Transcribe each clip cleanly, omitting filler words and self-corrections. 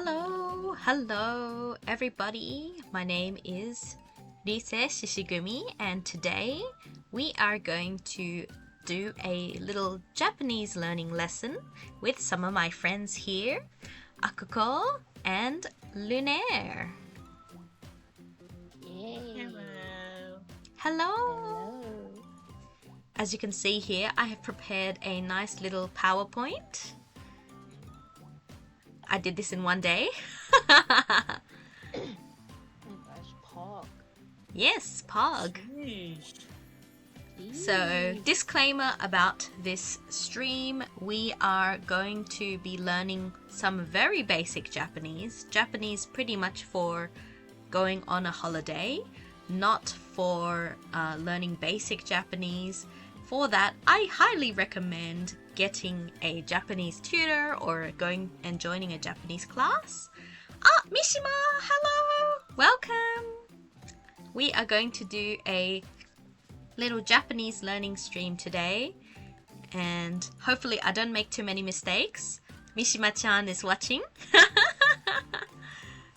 Hello everybody. My name is Risse Shishigumi and today we are going to do a little Japanese learning lesson with some of my friends here, Akuko and Lunaire. Yay. Hello. As you can see here, I have prepared a nice little PowerPoint. I did this in one day. Oh my gosh, Pog. Yes, Pog. So, disclaimer about this stream, we are going to be learning some very basic Japanese. Japanese pretty much for going on a holiday, not for learning basic Japanese. For that, I highly recommend getting a Japanese tutor or going and joining a Japanese class. Ah, Mishima, hello! Welcome! We are going to do a little Japanese learning stream today, and hopefully I don't make too many mistakes. Mishima-chan is watching.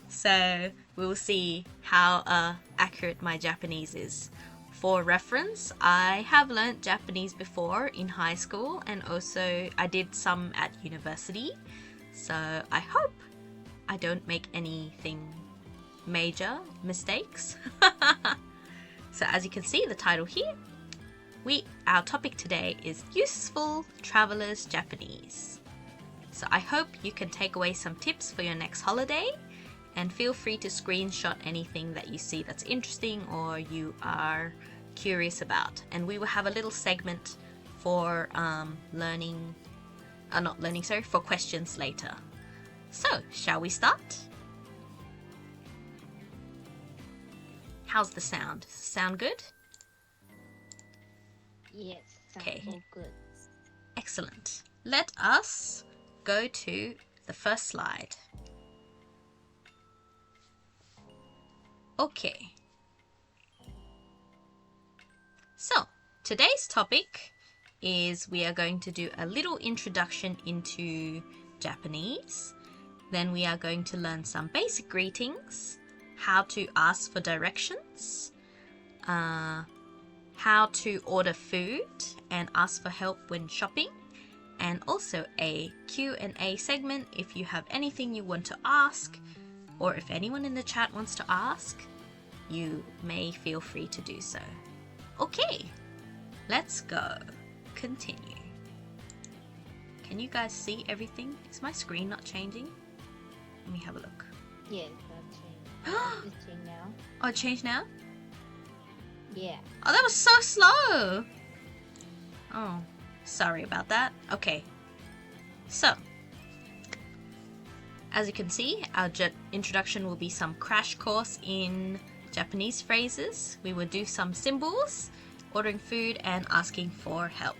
So we'll see how accurate my Japanese is. For reference, I have learnt Japanese before in high school and also I did some at university. So I hope I don't make anything major mistakes. So as you can see the title here, our topic today is Useful Travelers Japanese. So I hope you can take away some tips for your next holiday and feel free to screenshot anything that you see that's interesting or you are curious about. And we will have a little segment for for questions later. So, shall we start? How's the sound? Does it sound good? Yes, Okay. sounds all good. Excellent. Let us go to the first slide. Okay. So, today's topic is we are going to do a little introduction into Japanese. Then we are going to learn some basic greetings, how to ask for directions, how to order food and ask for help when shopping, and also a Q&A segment if you have anything you want to ask, or if anyone in the chat wants to ask, you may feel free to do so. Okay, let's go. Continue. Can you guys see everything? Is my screen not changing? Let me have a look. Yes, that changed. It's changed now. Oh, it changed now? Yeah. Oh, that was so slow! Oh, sorry about that. Okay, so as you can see, our introduction will be some crash course in Japanese phrases. We will do some symbols, ordering food, and asking for help.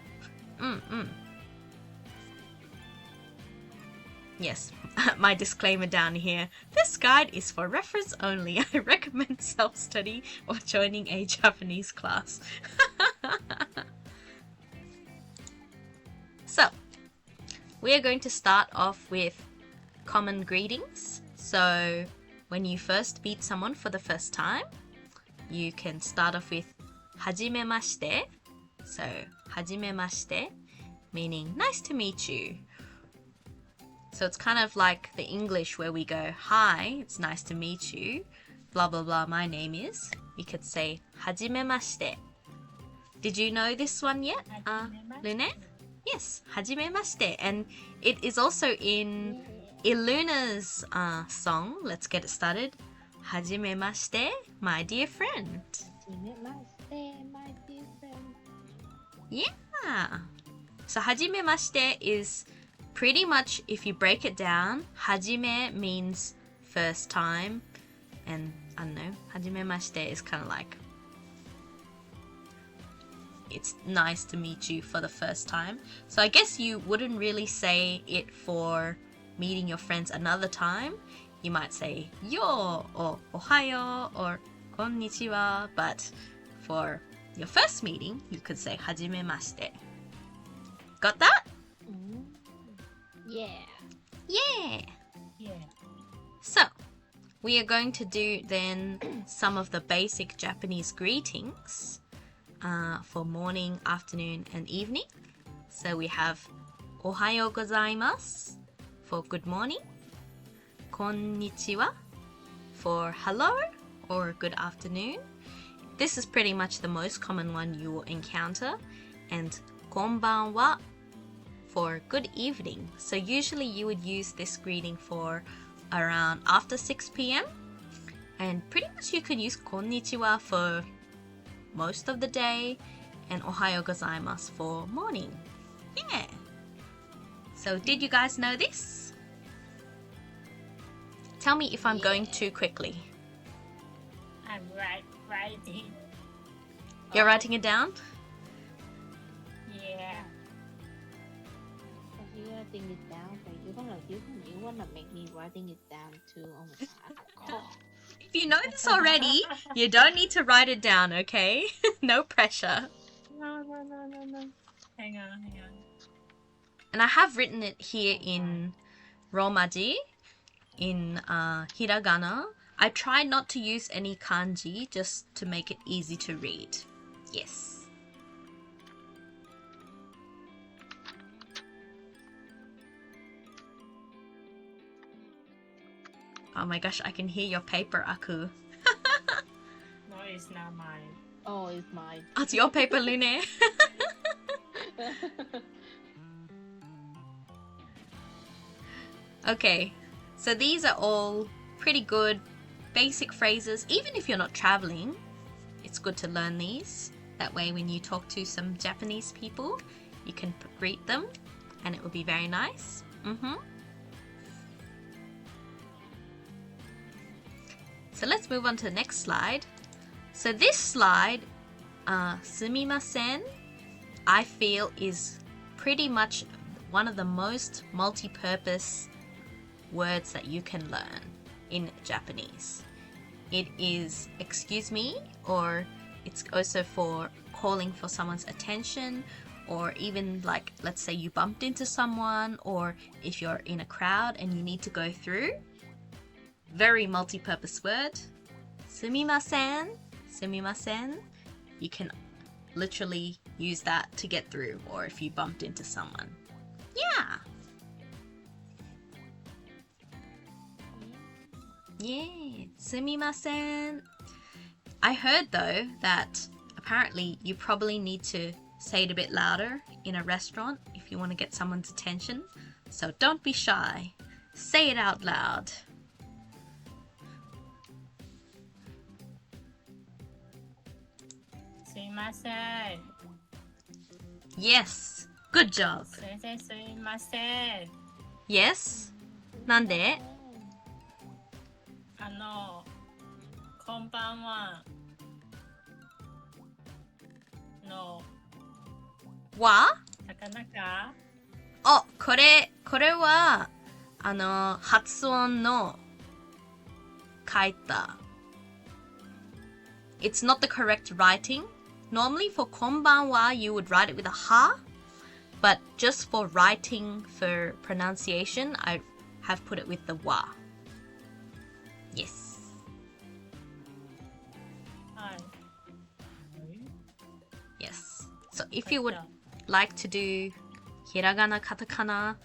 Yes, my disclaimer down here. This guide is for reference only. I recommend self-study or joining a Japanese class. So, we are going to start off with common greetings. So, when you first meet someone for the first time, you can start off with hajimemashite. So, hajimemashite, meaning nice to meet you. So it's kind of like the English where we go, hi, it's nice to meet you, blah blah blah, my name is. You could say hajimemashite. Did you know this one yet, Lune? Yes, hajimemashite. And it is also in Iluna's song, let's get it started. Hajimemashite, my dear friend. Hajimemashite, my dear friend. Yeah. So hajimemashite is pretty much, if you break it down, hajime means first time, and I don't know, hajimemashite is kind of like it's nice to meet you for the first time. So I guess you wouldn't really say it for meeting your friends another time. You might say yo or ohayo or konnichiwa, but for your first meeting, you could say hajimemashite. Got that? Yeah. Yeah. Yeah. So, we are going to do then some of the basic Japanese greetings for morning, afternoon, and evening. So we have Ohayo gozaimasu for good morning, Konnichiwa for hello or good afternoon. This is pretty much the most common one you will encounter, and Konbanwa for good evening. So usually you would use this greeting for around after 6 p.m. and pretty much you could use Konnichiwa for most of the day and Ohayo gozaimasu for morning. Yeah. So did you guys know this? Tell me if I'm going too quickly. I'm writing. You're writing it down? Yeah. You're writing it down, but you wanna make me writing it down too. Oh my god. If you know this already, you don't need to write it down, okay? No pressure. No. Hang on. And I have written it here in Romaji, in hiragana. I try not to use any kanji just to make it easy to read. Yes. Oh my gosh, I can hear your paper, Aku. No, it's not mine. Oh, it's mine. Oh, it's your paper, Lune. Okay, so these are all pretty good basic phrases. Even if you're not traveling, it's good to learn these. That way when you talk to some Japanese people, you can greet them and it will be very nice. So let's move on to the next slide. So this slide, sumimasen, I feel is pretty much one of the most multi-purpose words that you can learn in Japanese. It is excuse me, or it's also for calling for someone's attention, or even like, let's say you bumped into someone, or if you're in a crowd and you need to go through. Very multi-purpose word. Sumimasen. You can literally use that to get through, or if you bumped into someone. Yeah. Yeah, sumimasen. I heard though that apparently you probably need to say it a bit louder in a restaurant if you want to get someone's attention. So don't be shy. Say it out loud. Sumimasen. Yes. Good job. Sensei, sumimasen. Yes. なんで? こんばんはのは? 魚かお、これは発音の書いた. It's not the correct writing. Normally for こんばんは you would write it with a ha, but just for writing for pronunciation I have put it with the wa. Yes. はい。 Yes. So if you would like to do hiragana, katakana,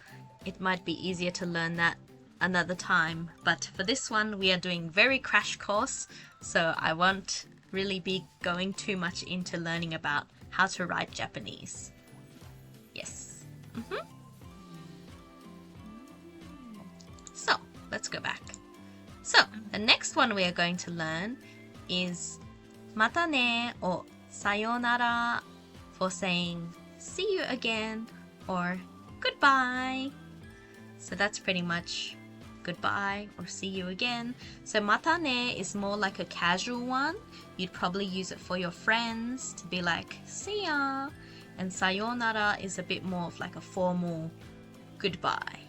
it might be easier to learn that another time. But for this one, we are doing very crash course, so I won't really be going too much into learning about how to write Japanese. Yes. So, let's go back. So, the next one we are going to learn is mata ne or sayonara for saying see you again or goodbye. So that's pretty much goodbye or see you again. So mata ne is more like a casual one. You'd probably use it for your friends to be like see ya. And sayonara is a bit more of like a formal goodbye.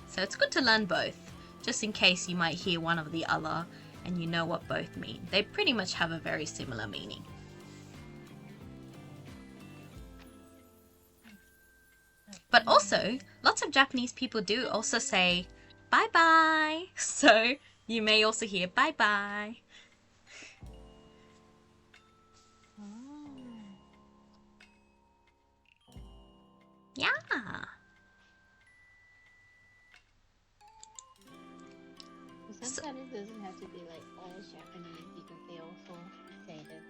So it's good to learn both, just in case you might hear one or the other and you know what both mean. They pretty much have a very similar meaning. But also, lots of Japanese people do also say bye bye. So you may also hear bye bye. Yeah. Sometimes it doesn't have to be like all Japanese. You can say also say that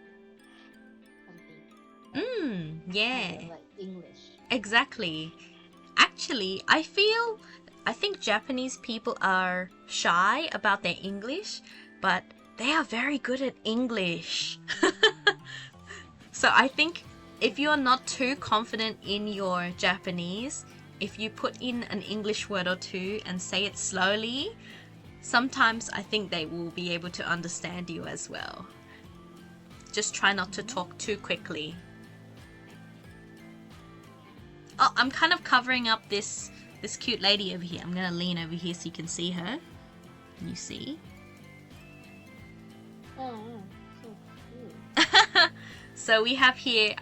something Yeah. kind of like English. Exactly. Actually, I think Japanese people are shy about their English, but they are very good at English. So I think if you're not too confident in your Japanese, if you put in an English word or two and say it slowly, sometimes I think they will be able to understand you as well. Just try not to talk too quickly. Oh, I'm kind of covering up this cute lady over here. I'm gonna lean over here so you can see her. Can you see? Oh, so cool. So I have here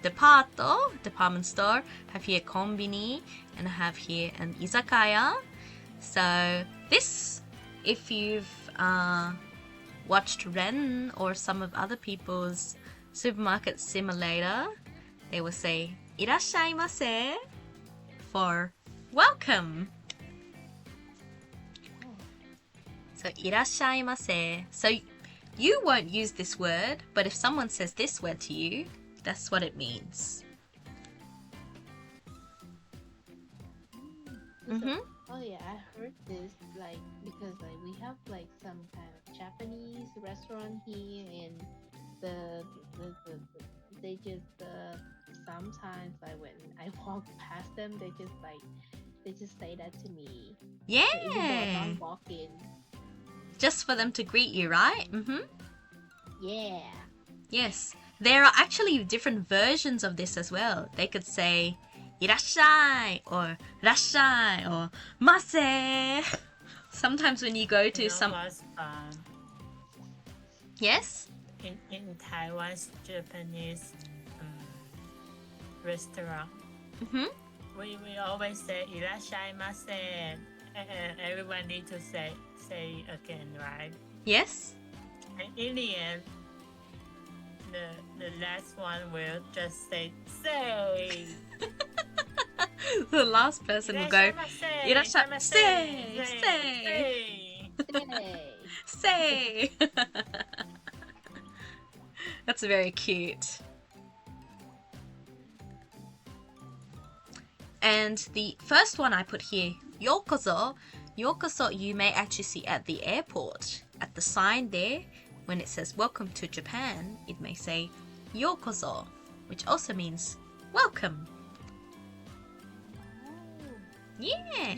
department store, I have here konbini, and I have here an izakaya. So this, if you've watched Ren or some of other people's supermarket simulator, they will say いらっしゃいませ for welcome. So いらっしゃいませ. So you won't use this word, but if someone says this word to you, that's what it means. Oh yeah, I heard this like because like we have like some kind of Japanese restaurant here, and they just sometimes like when I walk past them, they just say that to me. Yeah. So even though I'm not walking. Just for them to greet you, right? Yeah. Yes. There are actually different versions of this as well. They could say いらっしゃい or らっしゃい or ませ. Sometimes when you go to some... was fun. Yes? In Taiwan's Japanese restaurant, we always say いらっしゃいませ and everyone need to say again, right? Yes? And in the end, the last one will just say. The last person will go いらっしゃいませ say. That's very cute. And the first one I put here, yokoso. Yokoso you may actually see at the airport. At the sign there, when it says welcome to Japan, it may say yokoso, which also means welcome. Yeah.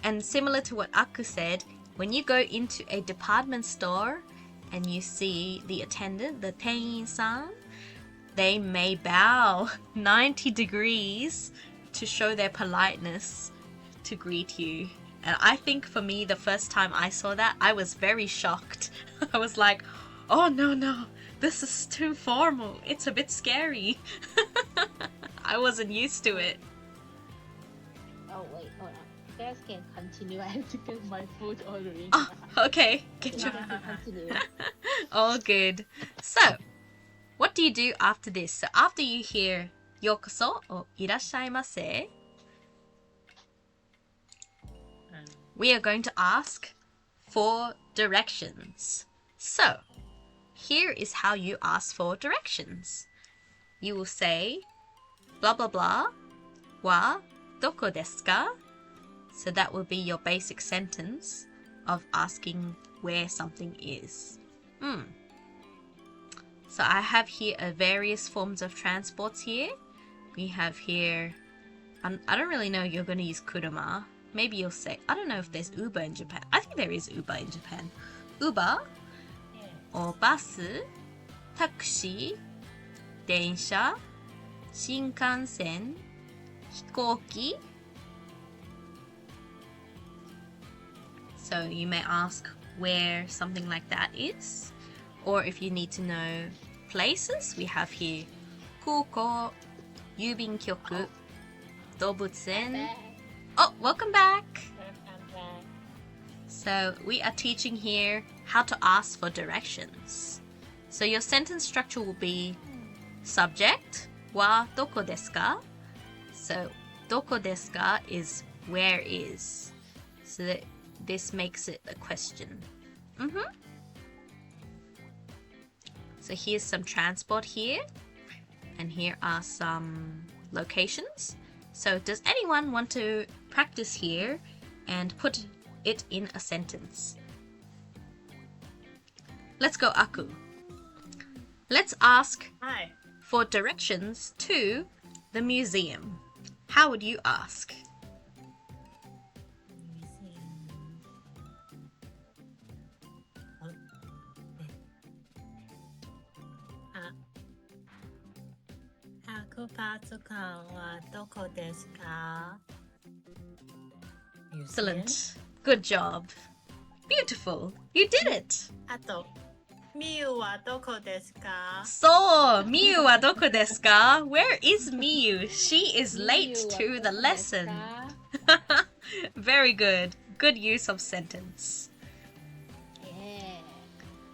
And similar to what Aku said, when you go into a department store and you see the attendant, the tein-san, they may bow 90 degrees to show their politeness to greet you. And I think for me, the first time I saw that, I was very shocked. I was like, oh no, this is too formal. It's a bit scary. I wasn't used to it. Oh wait, hold on. You guys can continue. I have to get my food ordering. Oh, okay. Get You your... guys can continue. All good. So, what do you do after this? So after you hear yokoso or いらっしゃいませ, we are going to ask for directions. So, here is how you ask for directions. You will say, blah blah blah, wa doko desu ka? So that will be your basic sentence of asking where something is. So I have here various forms of transports here. We have here, I don't really know, you're going to use kuruma. Maybe you'll say, I don't know if there's Uber in Japan. I think there is Uber in Japan. Uber, or bus, taxi, densha, shinkansen, hikoki. So you may ask where something like that is. Or if you need to know places, we have here Kuko, Yubin Kyoku, Dobutsen. Oh, welcome back. So we are teaching here how to ask for directions. So your sentence structure will be subject wa doko desu ka? So doko desu ka is where is. So that this makes it a question. So here's some transport here, and here are some locations. So does anyone want to practice here and put it in a sentence? Let's go, Aku. Let's ask Hi. for directions to the museum. How would you ask? Excellent. Good job. Beautiful. You did it. あと、ミユはどこですか? So, Miyu wa doko desu ka? Where is Miyu? She is late to the lesson. Very good. Good use of sentence. Yeah.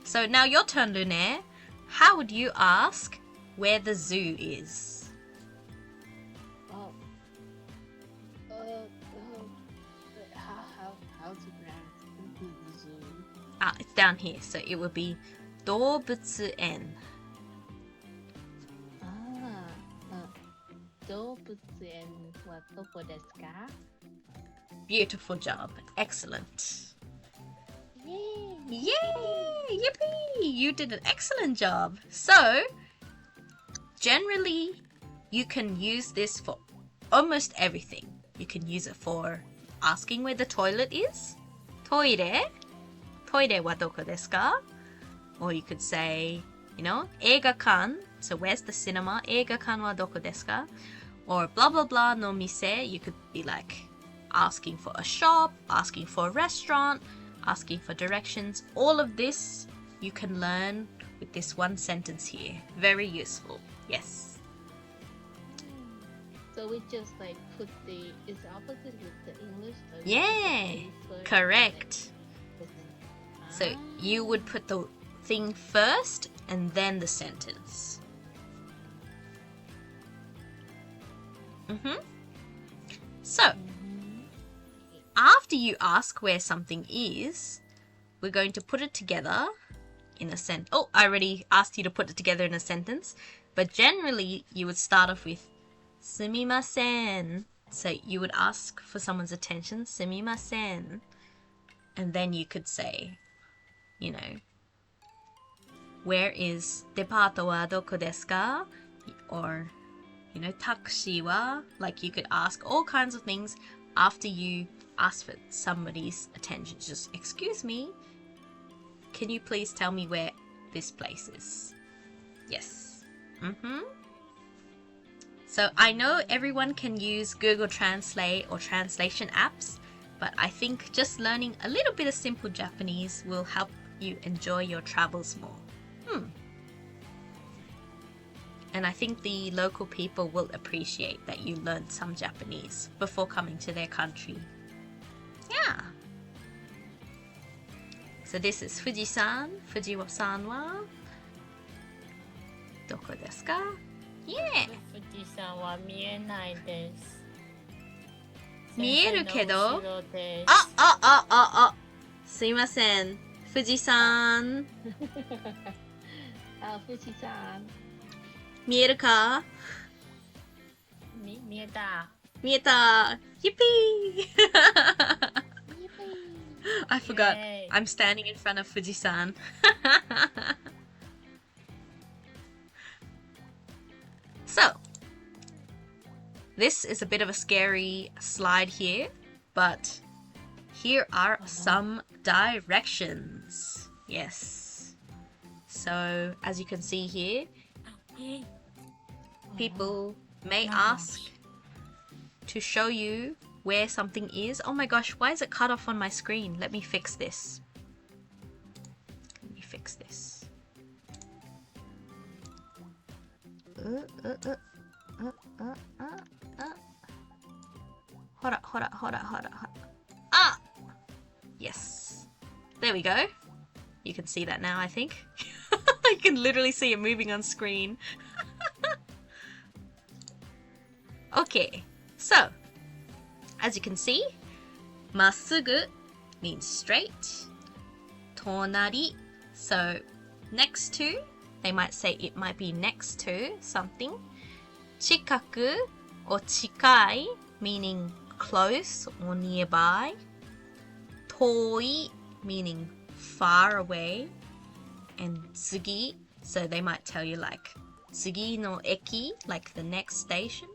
So now your turn, Lune. How would you ask where the zoo is? Oh. How to pronounce the zoo? Ah, it's down here. So it would be 動物園. Dobutsuen wa doko desu ka? Beautiful job. Excellent. Yay! Yay! Yippee! You did an excellent job. So, generally, you can use this for almost everything. You can use it for asking where the toilet is. Toire? Toire wa doko desu ka? Or you could say, you know, 映画館. So where's the cinema? 映画館はどこですか? Or blah blah blah no mise. You could be like asking for a shop, asking for a restaurant, asking for directions. All of this you can learn with this one sentence here. Very useful. Yes. So we just like put it's opposite with the English. So we Yeah, put the first, correct. like, So you would put the thing first and then the sentence. So, after you ask where something is, we're going to put it together in a sentence. Oh, I already asked you to put it together in a sentence, but generally you would start off with sumimasen. So you would ask for someone's attention, sumimasen, and then you could say, you know, where is departo wa doko desu ka? Or, you know, taxi wa? Like you could ask all kinds of things after you ask for somebody's attention. Just, excuse me, can you please tell me where this place is? Yes. So I know everyone can use Google Translate or translation apps, but I think just learning a little bit of simple Japanese will help you enjoy your travels more. And I think the local people will appreciate that you learned some Japanese before coming to their country. Yeah. So this is Fuji-san. Fuji-san wa doko desu ka? Yeah. 富士山は見えないです。見えるけど、先生の後ろです。すいません。富士山。Fuji-san. 見えるか？見えた。見えた。Yippee! I forgot. Yay. I'm standing in front of Fuji-san. So, this is a bit of a scary slide here, but here are some directions. Yes. So, as you can see here, people may ask to show you where something is. Oh my gosh, why is it cut off on my screen? Let me fix this. Hora. Ah! Yes. There we go. You can see that now, I think. You can literally see it moving on screen. Okay, so as you can see, まっすぐ means straight. 隣, so next to, they might say it might be next to something. 近く or 近い meaning close or nearby. 遠い meaning far away. And 次, so they might tell you like 次の駅, like the next station.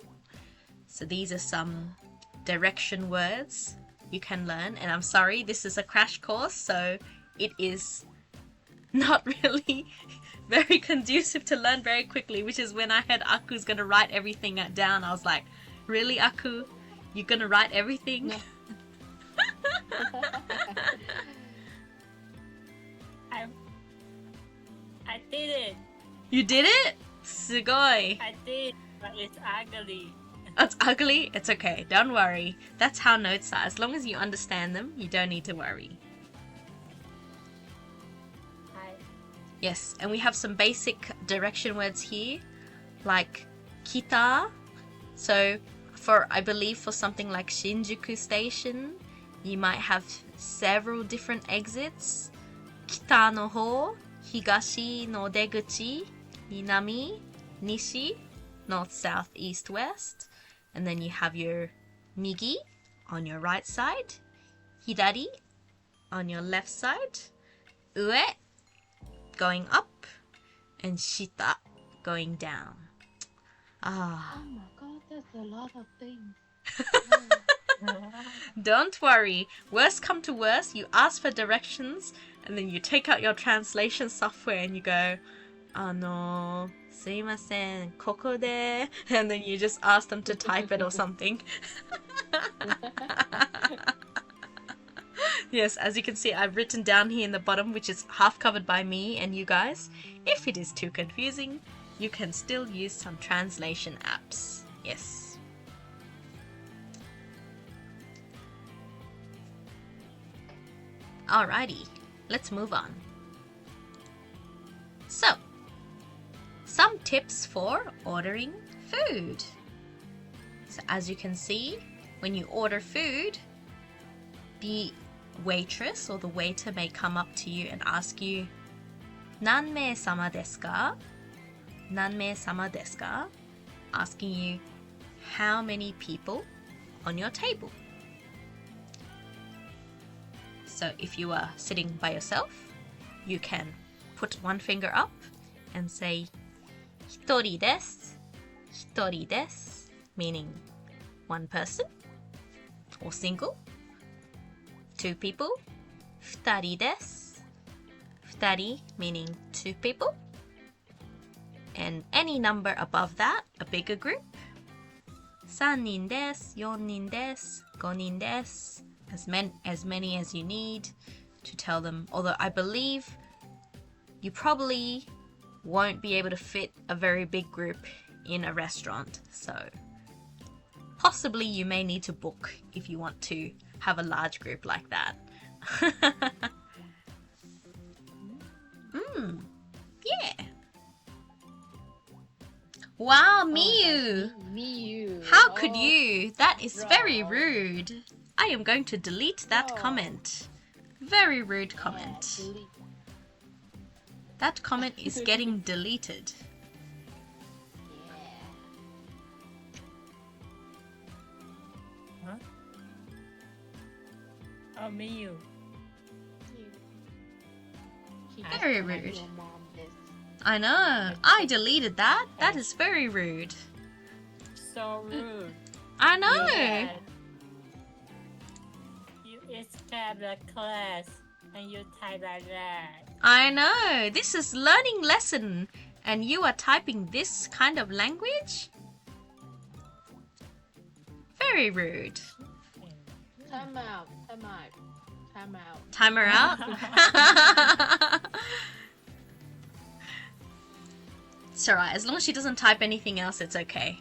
So these are some direction words you can learn. And I'm sorry, this is a crash course, so it is not really very conducive to learn very quickly, which is when I heard Aku's gonna write everything down. I was like, really, Aku? You're gonna write everything? No. I did it. You did it? Sugoi. I did, but it's ugly. It's ugly? It's okay. Don't worry. That's how notes are. As long as you understand them, you don't need to worry. Yes, and we have some basic direction words here, like kita. So I believe for something like Shinjuku Station, you might have several different exits. Kita no ho, higashi no deguchi, minami, nishi, north, south, east, west. And then you have your migi on your right side, hidari on your left side, ue going up, and shita going down. Ah. Oh my god, that's a lot of things. Don't worry. Worst come to worst, you ask for directions, and then you take out your translation software and you go, すいません、ここで, and then you just ask them to type it or something. Yes, as you can see, I've written down here in the bottom, which is half covered by me and you guys. If it is too confusing, you can still use some translation apps. Yes. Alrighty, let's move on. So, some tips for ordering food. So as you can see, when you order food, the waitress or the waiter may come up to you and ask you, 何名様ですか? 何名様ですか? Asking you how many people on your table. So if you are sitting by yourself, you can put one finger up and say 一人です. 一人です meaning one person or single. Two people. 二人です. 二人 meaning two people. And any number above that, a bigger group. 三人です. 四人です. 五人です. As many as you need to tell them. Although I believe you probably won't be able to fit a very big group in a restaurant. So possibly you may need to book if you want to have a large group like that. Yeah. Wow, Miyu! Miyu. How could you? That is very rude. I am going to delete that comment. Very rude comment. Delete. That comment is getting deleted. Huh? Oh, Miyu. She Very just called rude. your mom this. I know. I deleted that. That is very rude. So rude. I know. You escape the class and you type like that. I know. This is learning lesson and you are typing this kind of language? Very rude. Time out. Time out. Time out. Timer out. It's alright. As long as she doesn't type anything else, it's okay.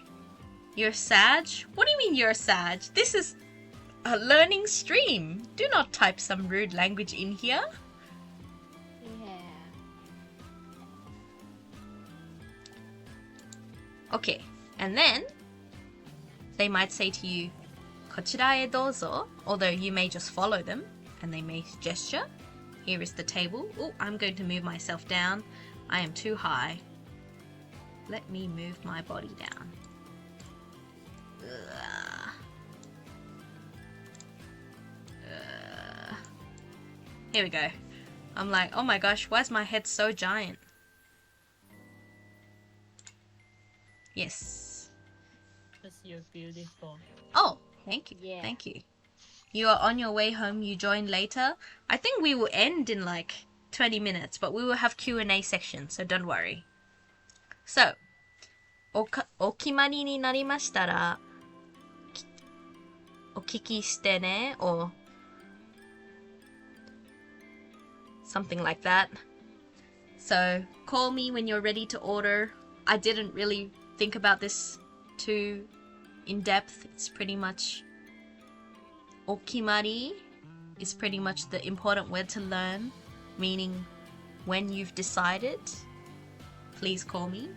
You're Sag? What do you mean you're Sag? This is a learning stream. Do not type some rude language in here. Okay, and then they might say to you, こちらへどうぞ, although you may just follow them and they may gesture. Here is the table. Oh, I'm going to move myself down. I am too high. Let me move my body down. Here we go. I'm like, oh my gosh, why is my head so giant? Yes. Because you're beautiful. Oh, thank you. Yeah. Thank you. You are on your way home, you join later. I think we will end in like 20 minutes, but we will have Q&A section, so don't worry. So, お決まりになりましたら、お聞きしてね, or something like that. So, call me when you're ready to order. I didn't really think about this too in depth. It's pretty much お決まり is pretty much the important word to learn, meaning when you've decided, please call me.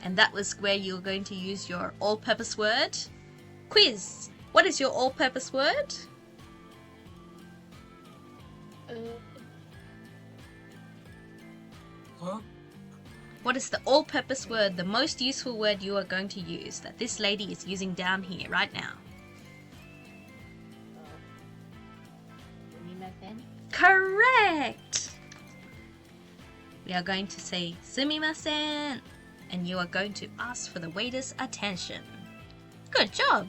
And that was where you're going to use your all-purpose word. Quiz! What is your all-purpose word? Huh? What is the all-purpose word, the most useful word you are going to use that this lady is using down here right now? すみません. Correct! We are going to say すみません and you are going to ask for the waiter's attention. Good job!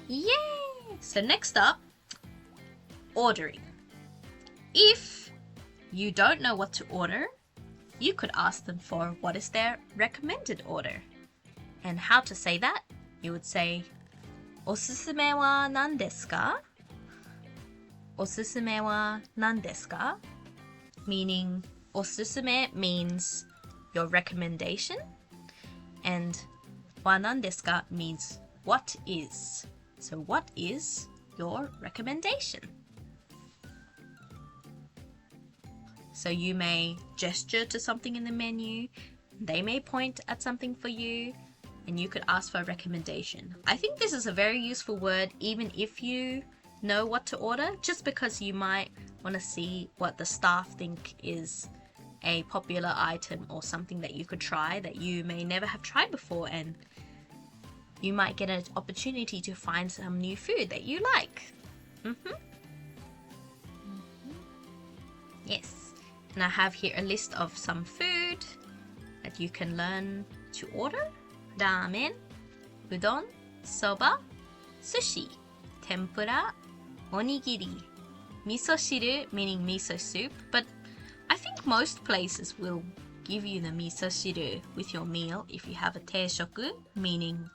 Yay! So next up, ordering. If you don't know what to order, you could ask them for what is their recommended order. And how to say that? You would say, おすすめは何ですか? おすすめは何ですか? Meaning, おすすめ means your recommendation, and は何ですか means what is. So what is your recommendation? So you may gesture to something in the menu, they may point at something for you, and you could ask for a recommendation. I think this is a very useful word even if you know what to order, just because you might want to see what the staff think is a popular item or something that you could try that you may never have tried before, and you might get an opportunity to find some new food that you like. Yes. And I have here a list of some food that you can learn to order. Ramen, udon, soba, sushi, tempura, onigiri, miso shiru, meaning miso soup, but I think most places will give you the miso shiru with your meal if you have a teishoku, meaning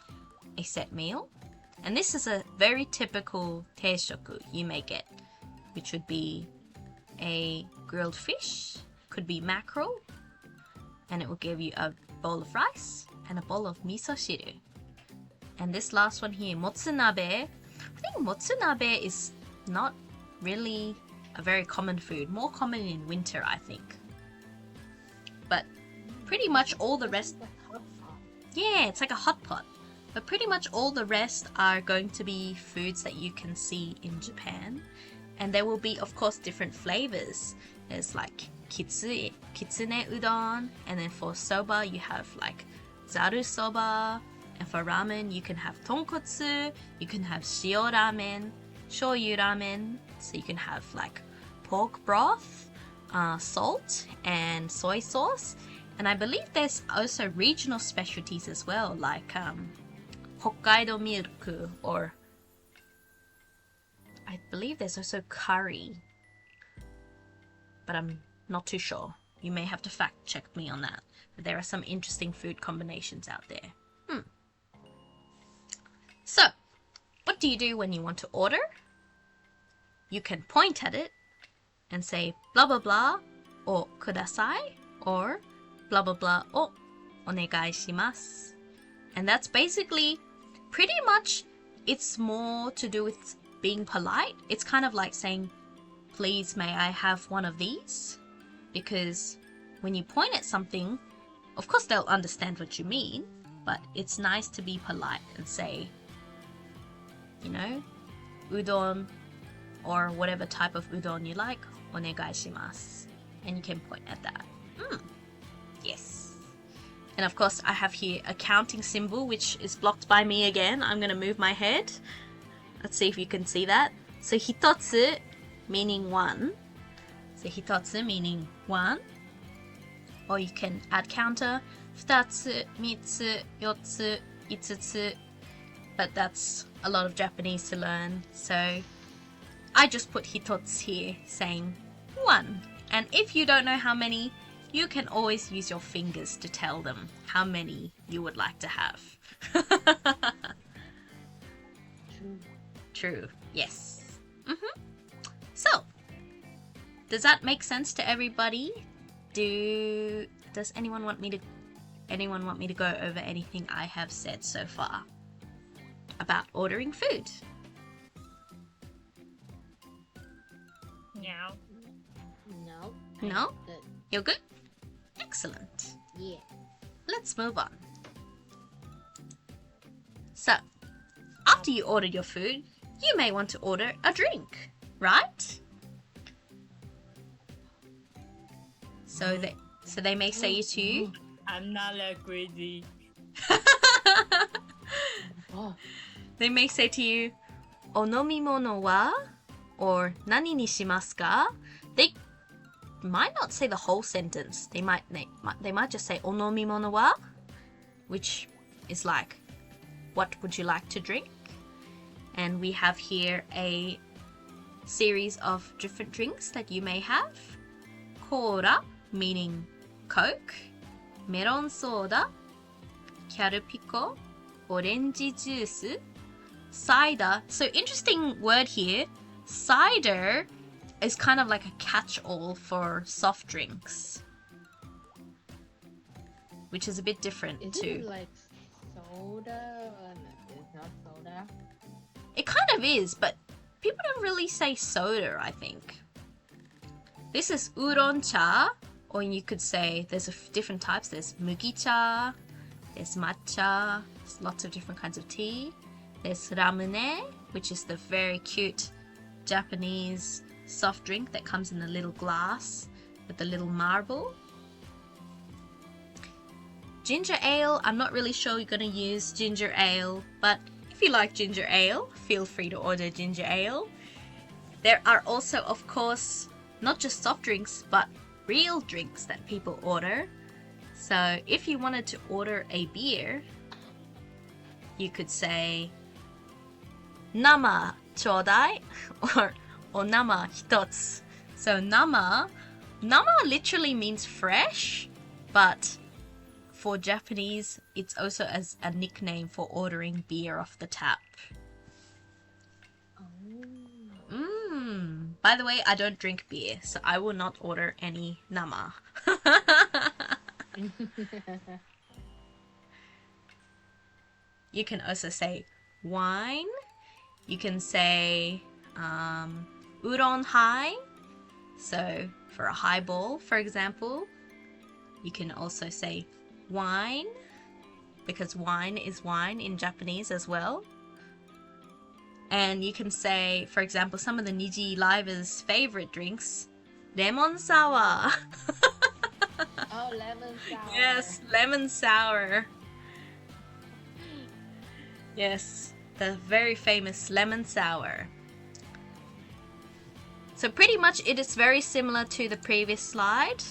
a set meal. And this is a very typical teishoku you may get, which would be a grilled fish, could be mackerel, and it will give you a bowl of rice and a bowl of miso shiru. And this last one here, motsunabe. I think motsunabe is not really a very common food, more common in winter, I think. But pretty much all the rest, yeah, it's like a hot pot. But pretty much all the rest are going to be foods that you can see in Japan. And there will be, of course, different flavors. There's like kitsune udon, and then for soba you have like zaru soba, and for ramen you can have tonkotsu, you can have shio ramen, shoyu ramen, so you can have like pork broth, salt, and soy sauce. And I believe there's also regional specialties as well, like Hokkaido milk, or I believe there's also curry, but I'm not too sure. You may have to fact check me on that. But there are some interesting food combinations out there. So, what do you do when you want to order? You can point at it and say blah blah blah or kudasai or blah blah blah o onegai shimasu. And that's basically pretty much, it's more to do with being polite. It's kind of like saying, please may I have one of these? Because when you point at something, Of course, they'll understand what you mean, but it's nice to be polite and say, you know, udon or whatever type of udon you like, onegai shimasu. And you can point at that. Yes. And of course, I have here a counting symbol, which is blocked by me again. I'm going to move my head. Let's see if you can see that. So, hitotsu meaning one. So, hitotsu meaning one. Or you can add counter. Futatsu, mitsu, yotsu, itsutsu. But that's a lot of Japanese to learn. So, I just put hitotsu here, saying one. And if you don't know how many, you can always use your fingers to tell them how many you would like to have. True. Yes. So, does that make sense to everybody? Does anyone want me to go over anything I have said so far about ordering food? No. No. No? You're good? Excellent. Yeah. Let's move on. So, after you order your food, you may want to order a drink, right? So they may say to you, I'm not that greedy. Oh. They may say to you, onomimono wa? Or nani ni shimasu ka? They might not say the whole sentence. They might just say onomimono wa, which is like, what would you like to drink? And we have here a series of different drinks that you may have. Cola, meaning Coke, melon soda, kyarupico, orange juice, cider. So interesting word here. Cider is kind of like a catch-all for soft drinks, which is a bit different Is too. it like soda? It's not soda. It kind of is, but people don't really say soda, I think. This is udon cha, or you could say there's different types. There's mugi cha, there's matcha, there's lots of different kinds of tea. There's ramune, which is the very cute Japanese soft drink that comes in a little glass with a little marble. Ginger ale, I'm not really sure you're going to use ginger ale, but if you like ginger ale, feel free to order ginger ale. There are also, of course, not just soft drinks, but real drinks that people order. So if you wanted to order a beer, you could say nama chodai or onama hitotsu. So nama literally means fresh, but for Japanese, it's also as a nickname for ordering beer off the tap. By the way, I don't drink beer, so I will not order any nama. You can also say wine. You can say udon high. So for a highball, for example, you can also say wine, because wine is wine in Japanese as well. And you can say, for example, some of the Niji Liver's favorite drinks, lemon sour. Oh, lemon sour. Yes, lemon sour. Yes, the very famous lemon sour. So pretty much it is very similar to the previous slide.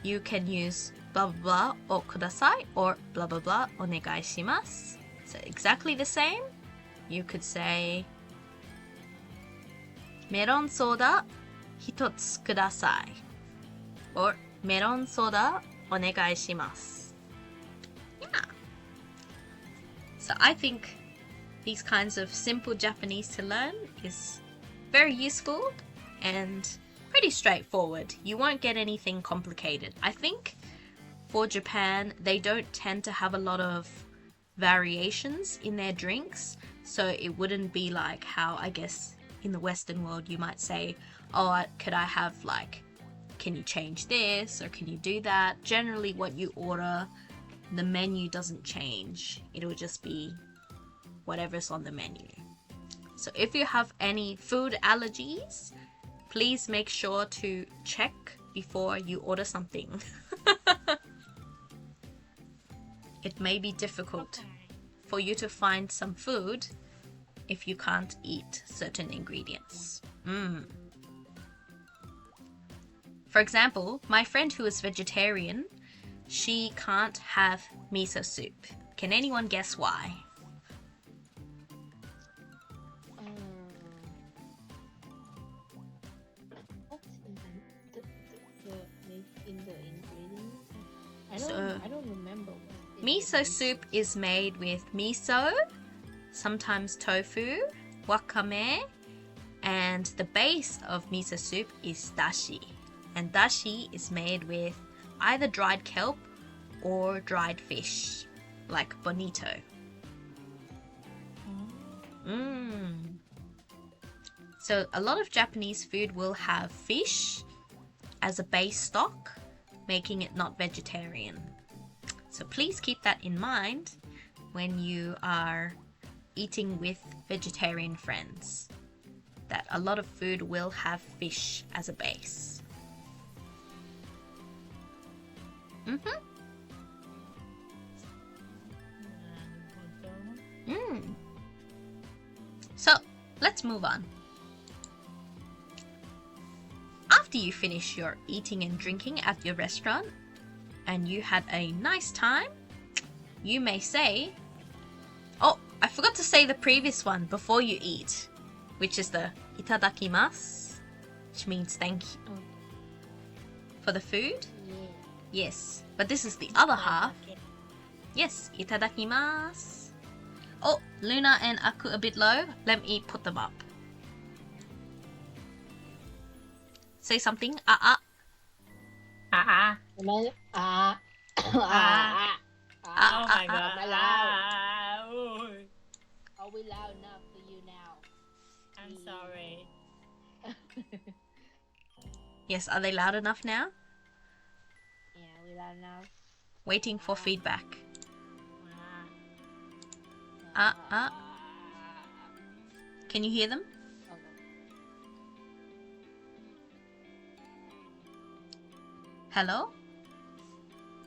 You can use blah blah blah o kudasai or blah blah blah onegai shimasu. So exactly the same. You could say melon soda hitotsu kudasai or melon soda onegai shimasu. Yeah. So I think these kinds of simple Japanese to learn is very useful and pretty straightforward. You won't get anything complicated. I think for Japan, they don't tend to have a lot of variations in their drinks, so it wouldn't be like how I guess in the Western world you might say, oh, could I have like can you change this or can you do that? Generally what you order, the menu doesn't change. It'll just be whatever's on the menu. So if you have any food allergies, please make sure to check before you order something. It may be difficult for you to find some food if you can't eat certain ingredients. For example, my friend who is vegetarian, she can't have miso soup. Can anyone guess why? What's in the ingredients? I don't remember. Miso soup is made with miso, sometimes tofu, wakame, and the base of miso soup is dashi. And dashi is made with either dried kelp or dried fish, like bonito. So a lot of Japanese food will have fish as a base stock, making it not vegetarian. So please keep that in mind when you are eating with vegetarian friends, that a lot of food will have fish as a base. So let's move on. After you finish your eating and drinking at your restaurant and you had a nice time, you may say, oh, I forgot to say the previous one before you eat, which is the itadakimasu, which means thank you for the food. Yes, but this is the other half. Yes, itadakimasu. Oh, Luna and Aku a bit low. Let me put them up. Say something. Ah. Oh my god. Are we loud enough for you now? I'm sorry. Yes, are they loud enough now? Yeah, we loud enough. Waiting for feedback. Can you hear them? Okay. Hello?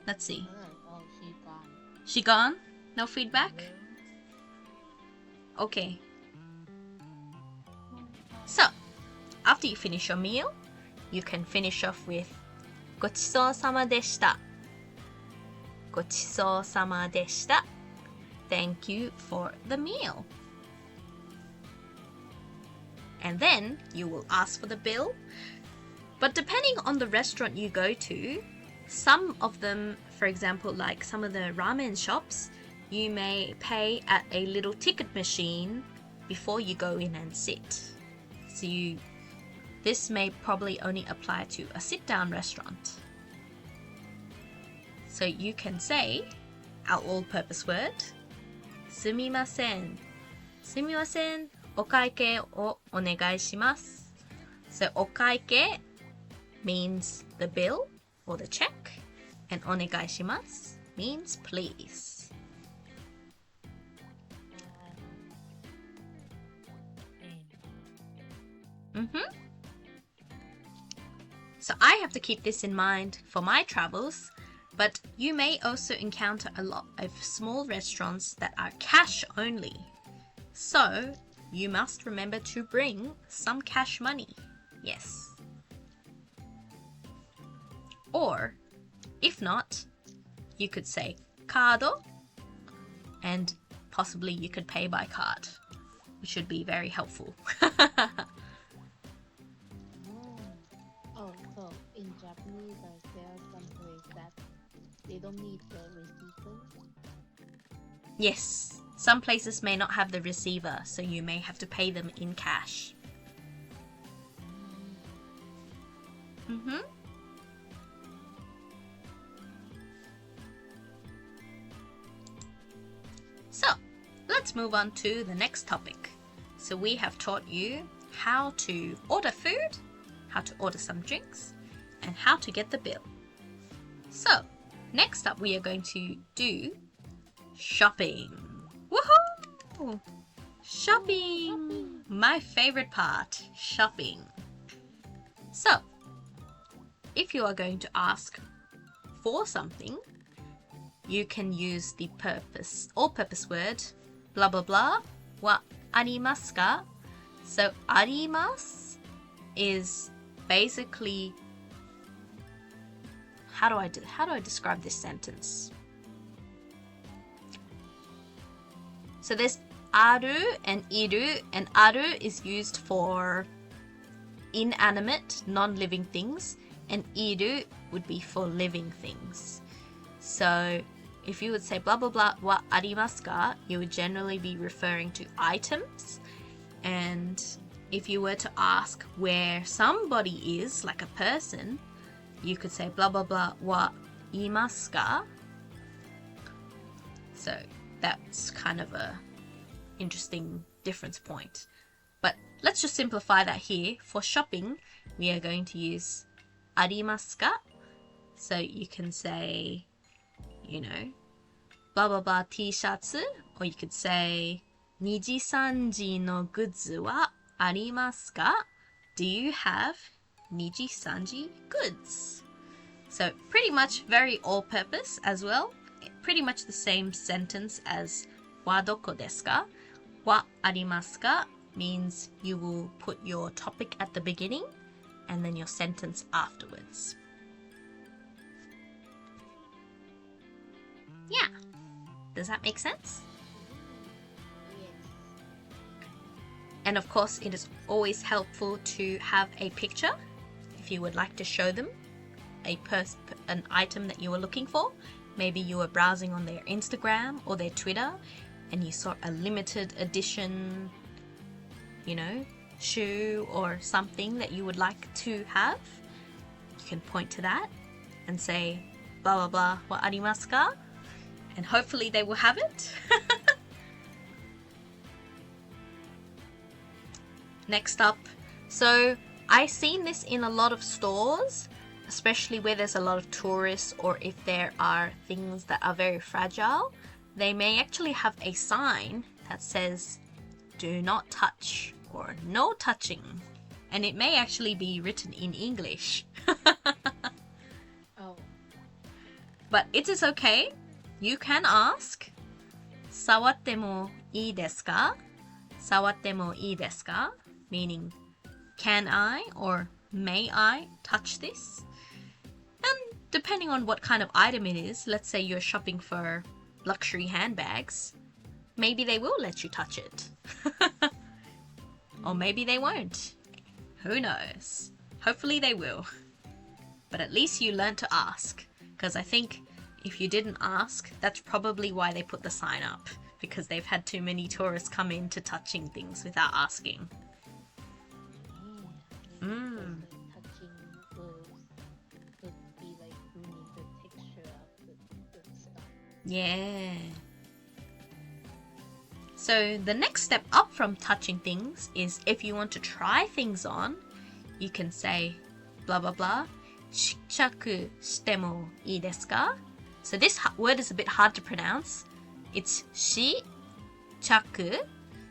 Let's see. Oh, she's gone. She gone? No feedback? Okay. So, after you finish your meal, you can finish off with ごちそうさまでした。ごちそうさまでした。Thank you for the meal. And then you will ask for the bill. But depending on the restaurant you go to, some of them, for example, like some of the ramen shops, you may pay at a little ticket machine before you go in and sit. So this may probably only apply to a sit-down restaurant. So you can say our all-purpose word, すみません。すみません。お会計をお願いします。So お会計 means the bill or the check, and お願いします means please. So I have to keep this in mind for my travels, but you may also encounter a lot of small restaurants that are cash only. So you must remember to bring some cash money. Yes. Or if not, you could say cardo, and possibly you could pay by card, which would be very helpful. Oh, so in Japanese, there are some places that they don't need the receiver. Yes, some places may not have the receiver, so you may have to pay them in cash. So, let's move on to the next topic. So we have taught you how to order food, how to order some drinks, and how to get the bill. So, next up we are going to do shopping. Woohoo! Shopping! My favorite part, shopping. So, if you are going to ask for something, you can use the all-purpose word blah blah blah wa arimasu ka? So, arimasu is basically, how do I describe this sentence? So there's aru and iru, and aru is used for inanimate, non-living things, and iru would be for living things. So if you would say blah blah blah wa arimasu ka, you would generally be referring to items. And if you were to ask where somebody is, like a person, you could say blah blah blah wa imasu ka. So that's kind of a interesting difference point. But let's just simplify that here. For shopping, we are going to use arimasu ka. So you can say, you know, blah blah blah t-shirts, or you could say 2時3時のグッズはありますか? Do you have 2時3時 goods? So pretty much very all-purpose as well. Pretty much the same sentence as はどこですか? はありますか means you will put your topic at the beginning and then your sentence afterwards. Yeah. Does that make sense? And of course, it is always helpful to have a picture if you would like to show them an item that you were looking for. Maybe you were browsing on their Instagram or their Twitter and you saw a limited edition, you know, shoe or something that you would like to have. You can point to that and say blah blah blah wa arimasu ka? And hopefully they will have it. Next up, so I've seen this in a lot of stores, especially where there's a lot of tourists or if there are things that are very fragile. They may actually have a sign that says do not touch or no touching, and it may actually be written in English. Oh. But it is okay. You can ask 触ってもいいですか? 触ってもいいですか? Meaning, can I or may I touch this? And depending on what kind of item it is, let's say you're shopping for luxury handbags, maybe they will let you touch it. Or maybe they won't. Who knows? Hopefully they will. But at least you learned to ask, because I think if you didn't ask, that's probably why they put the sign up, because they've had too many tourists come in to touching things without asking. Touching could be like ruining the texture of the stuff. Yeah. So the next step up from touching things is if you want to try things on, you can say blah blah blah 試着してもいいですか? So this word is a bit hard to pronounce. It's 試着.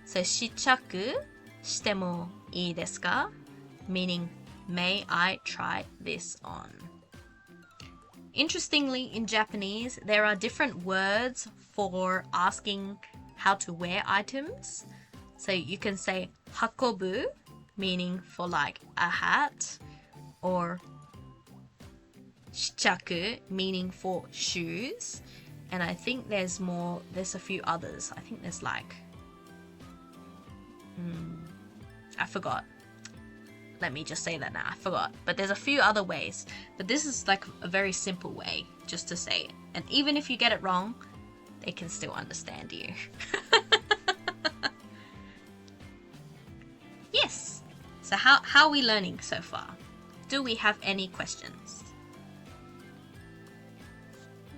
So 試着してもいいですか? Meaning, may I try this on? Interestingly, in Japanese, there are different words for asking how to wear items. So you can say hakobu, meaning for like a hat, or shichaku, meaning for shoes. And I think there's a few others. I think there's like, I forgot. Let me just say that now. I forgot. But there's a few other ways. But this is like a very simple way just to say it. And even if you get it wrong, they can still understand you. Yes. So how are we learning so far? Do we have any questions?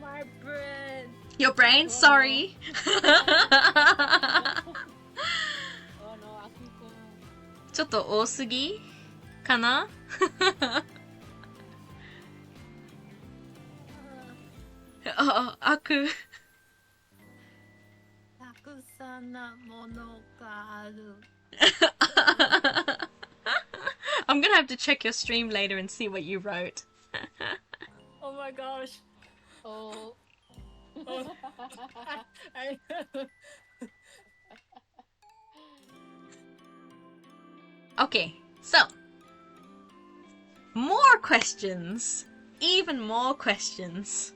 My brain. Your brain? Sorry. Oh no, ちょっと多すぎかな? Oh, Aku. たくさんなものがある。I'm gonna have to check your stream later and see what you wrote. Oh my gosh. Oh. Oh, I Okay, so more questions. Even more questions.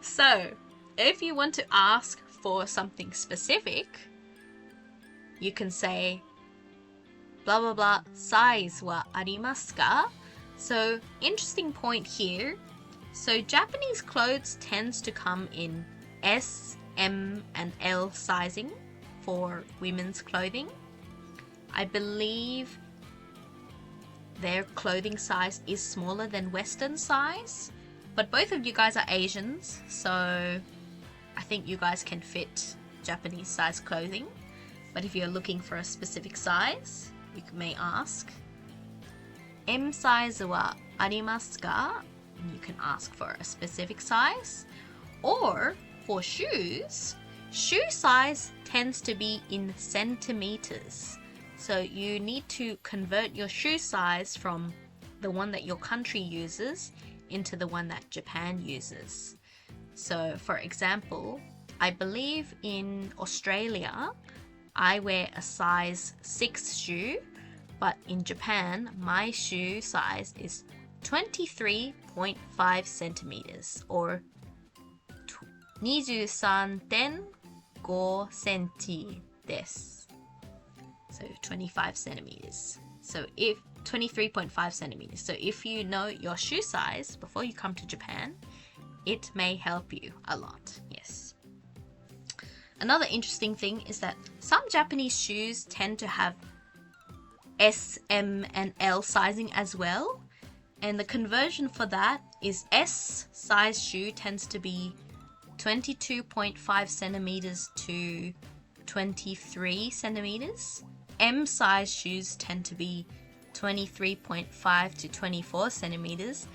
So, if you want to ask for something specific, you can say blah blah blah size wa arimasu ka? So, interesting point here. So, Japanese clothes tends to come in S, M, and L sizing for women's clothing. I believe their clothing size is smaller than Western size, but both of you guys are Asians, so I think you guys can fit Japanese size clothing. But if you're looking for a specific size, you may ask M size wa arimasu ka? And you can ask for a specific size. Or for shoes, shoe size tends to be in centimeters. So you need to convert your shoe size from the one that your country uses into the one that Japan uses. So for example, I believe in Australia, I wear a size 6 shoe, but in Japan, my shoe size is 23.5 centimeters or 23.5 centi desu. So 25 centimeters. So if 23.5 centimeters. So if you know your shoe size before you come to Japan, it may help you a lot. Yes. Another interesting thing is that some Japanese shoes tend to have S, M, and L sizing as well. And the conversion for that is S size shoe tends to be 22.5 centimeters to 23 centimeters. M size shoes tend to be 23.5 to 24 centimeters.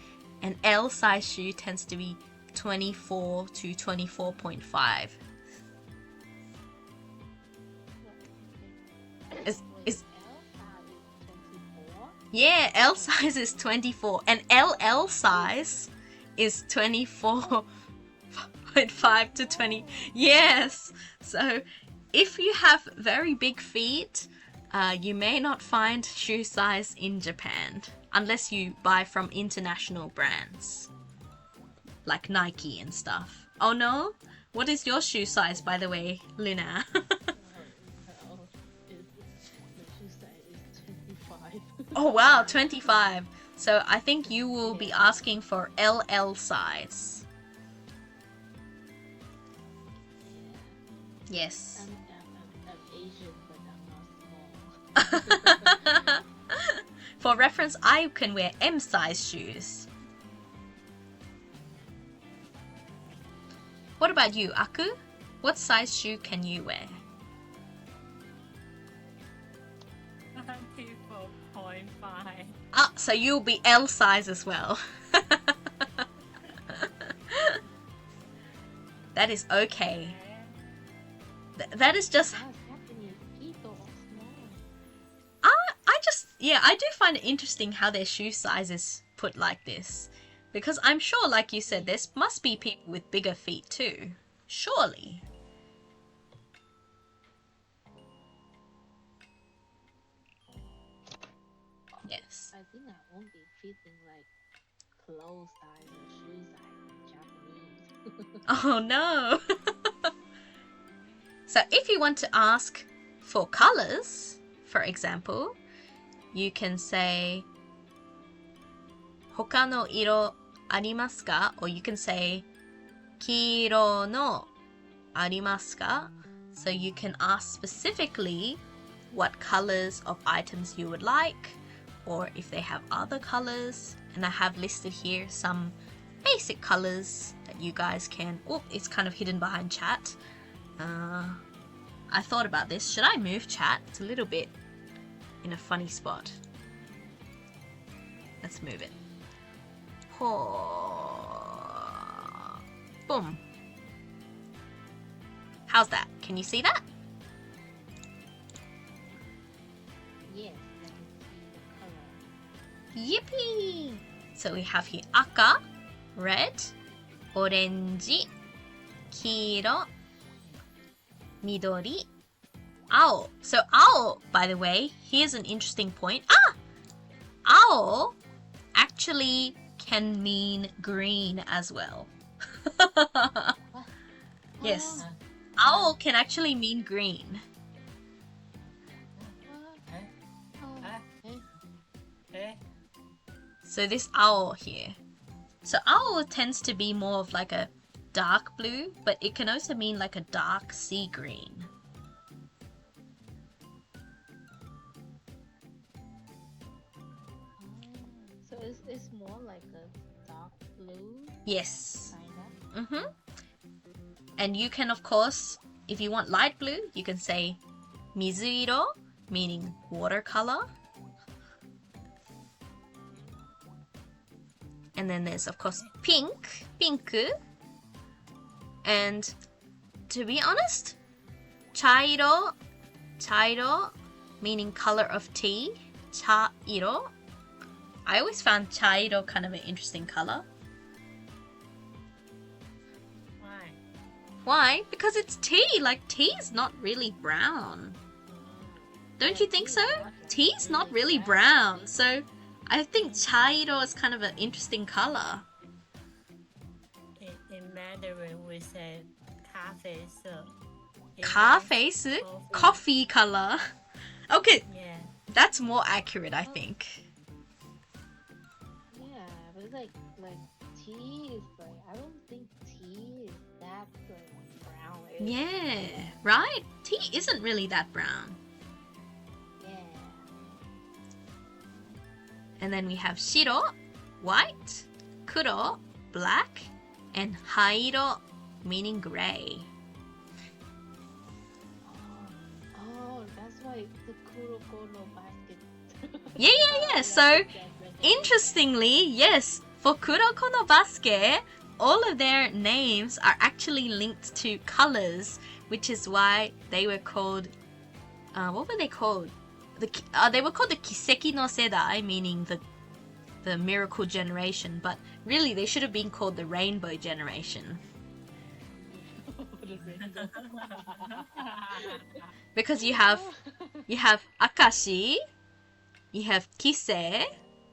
And L size shoe tends to be 24 to 24.5. Is yeah, L size is 24 and LL size is 24.5 to 20. Yes. So if you have very big feet, you may not find shoe size in Japan unless you buy from international brands like Nike and stuff. Oh no? What is your shoe size, by the way, Luna? Oh wow, 25. So I think you will be asking for LL size. Yes. I'm Asian, but I'm not small. For reference, I can wear M size shoes. What about you, Aku? What size shoe can you wear? 24.5. Ah, so you'll be L size as well. That is okay. That is just... I do find it interesting how their shoe size is put like this. Because I'm sure, like you said, there must be people with bigger feet too. Surely. Yes. I think I won't be fitting like clothes size or shoe size Japanese. Oh no. So if you want to ask for colors, for example, you can say 他の色ありますか? Or you can say 黄色のありますか? So you can ask specifically what colors of items you would like, or if they have other colors. And I have listed here some basic colors that you guys can... Oh, it's kind of hidden behind chat. I thought about this. Should I move chat? It's a little bit in a funny spot. Let's move it. Boom. How's that? Can you see that? Yes, I can see the color. Yippee! So we have here aka, red, orange, 黄色, midori, ao. So ao, by the way, here's an interesting point. Ao actually can mean green as well. Yes. Ao can actually mean green. So this owl here. So owl tends to be more of like a dark blue, but it can also mean like a dark sea green. So it's more like a dark blue, Yes. kinda. And you can, of course, if you want light blue, you can say mizuiro, meaning watercolor. And then there's, of course, pink, pinku. And to be honest, chairo, chairo, meaning color of tea, chairo. I always found chairo kind of an interesting color. Why? Why? Because it's tea. Like, tea's not really brown. Don't you think so? Tea's not really brown. So I think chairo is kind of an interesting color. In Mandarin, we say 咖啡色. Cafe, coffee color. Okay, Yeah. that's more accurate, I think. Yeah, but it's like tea is like, I don't think tea is that like brown. Yeah, right? Tea isn't really that brown. Yeah. And then we have shiro, white, kuro, black, and hairo, meaning gray. Oh, that's why the Kuroko no basket. Yeah. So, interestingly, yes, for Kuroko no Basket, all of their names are actually linked to colors, which is why they were called, what were they called? They were called the Kiseki no Sedai, meaning the miracle generation, but really they should have been called the rainbow generation. Because you have Akashi, you have Kisei,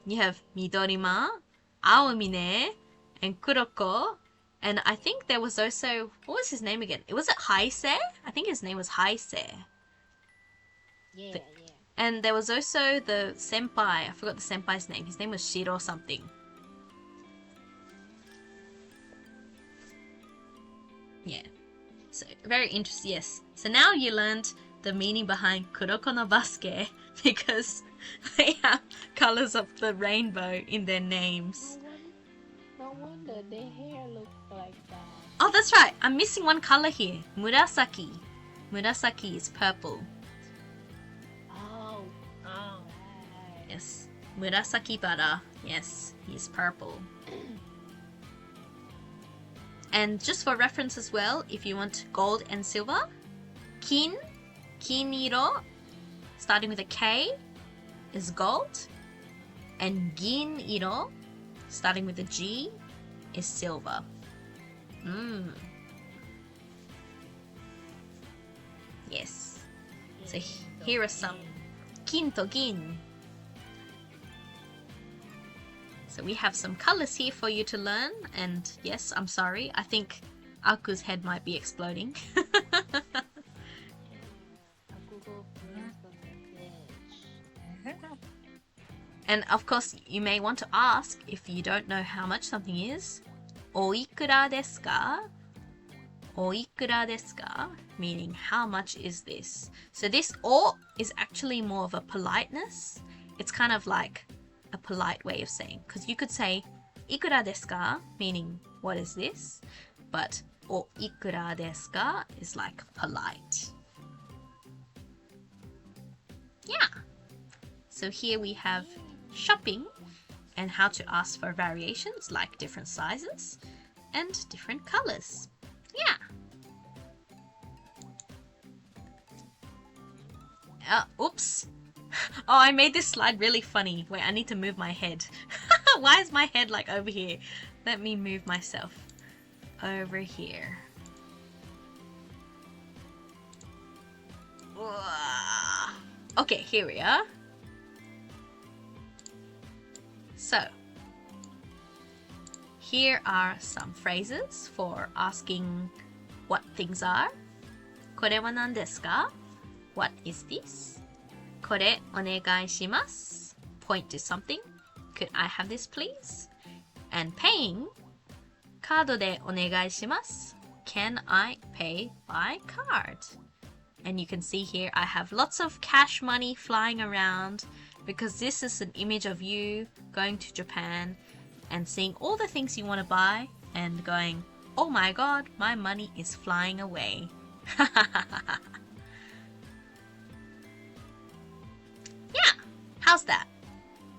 you have Midorima, Aomine, and Kuroko, and I think there was also, what was his name again? Was it Haise? I think his name was Haise. Yeah. And there was also the senpai. I forgot the senpai's name. His name was Shiro something. Yeah. So, very interesting. Yes. So now you learned the meaning behind Kuroko no Basket because they have colors of the rainbow in their names. No wonder their hair looks like that. Oh, that's right. I'm missing one color here. Murasaki. Murasaki is purple. Oh, Oh. right. Yes. Murasaki bara. Yes, he's purple. And just for reference as well, if you want gold and silver, kin, kiniro, starting with a K, is gold. And giniro, starting with a G, is silver. Yes. So here are some kin to gin. So we have some colors here for you to learn, and yes, I'm sorry, I think Aku's head might be exploding. A Google Friends on the edge. And of course, you may want to ask, if you don't know how much something is, oikura desu ka? Oikura desu ka? Meaning, how much is this? So this o is actually more of a politeness. It's kind of like a polite way of saying, because you could say ikura desu ka, meaning what is this, but o ikura desu ka is like polite. Yeah. So here we have shopping, and how to ask for variations like different sizes and different colors. Yeah. Oops. Oh, I made this slide really funny. Wait, I need to move my head. Why is my head like over here? Let me move myself over here. Okay, here we are. So, here are some phrases for asking what things are. これは何ですか? What is this? これお願いします. Point to something. Could I have this please? And paying. カードでお願いします. Can I pay by card? And you can see here I have lots of cash money flying around because this is an image of you going to Japan and seeing all the things you want to buy and going, oh my god, my money is flying away. Yeah, how's that?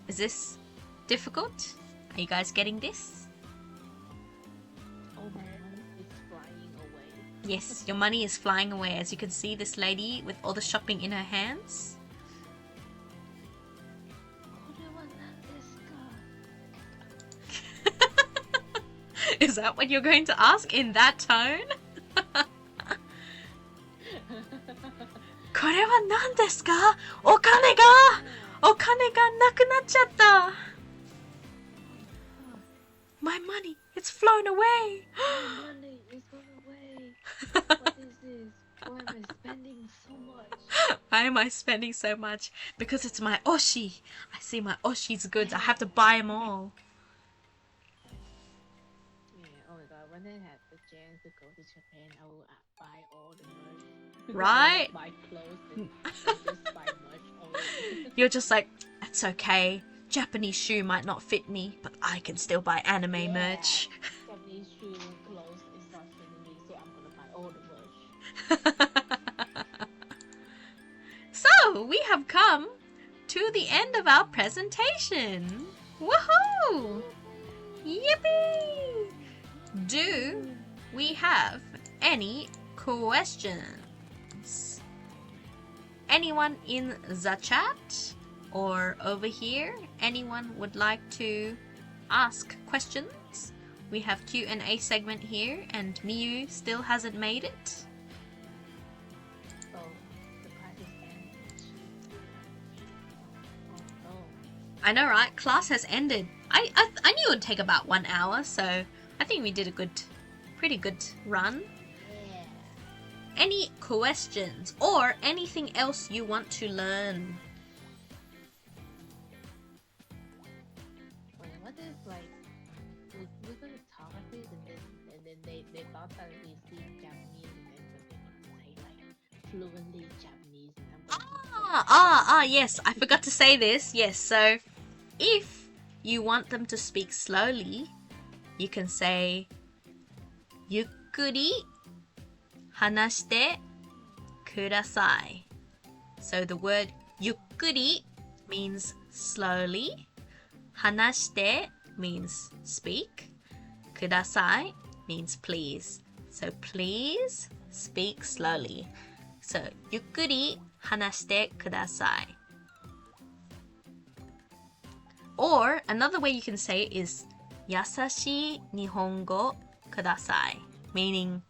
Is this difficult? Are you guys getting this? Oh, my money is flying away. Yes, your money is flying away. As you can see, this lady with all the shopping in her hands. これは何ですか? Is that what you're going to ask in that tone? これは何ですか? お金がなくなっちゃった. My money, it's flown away. My money is going away. What is this? Why am I spending so much? Why am I spending so much? Because it's my oshi. I see my oshi's goods. I have to buy them all. Yeah, oh my god, when I had the chance to go to Japan, I will buy all the merch. Right? Buy clothes and just buy merch already. You're just like, it's okay. Japanese shoe might not fit me, but I can still buy anime merch. Japanese shoe clothes is not fitting me, so I'm gonna buy all the merch. So, we have come to the end of our presentation. Woohoo! Yippee! Do we have any questions? Anyone in the chat or over here? Anyone would like to ask questions? We have Q&A segment here and Miyu still hasn't made it. So, the class is ended. Oh no. I know, right? Class has ended. I knew it would take about 1 hour, so I think we did a pretty good run. Yeah. Any questions or anything else you want to learn? Wait, what if like we're gonna talk about this and then they thought that we speak Japanese and then they're gonna say like fluently Japanese and I'm gonna Yes, I forgot to say this. Yes, so if you want them to speak slowly, you can say ゆっくり話してください. So the word ゆっくり means slowly. 話して means speak. ください means please. So please speak slowly. So ゆっくり話してください. Or another way you can say it is 優しい日本語ください. Meaning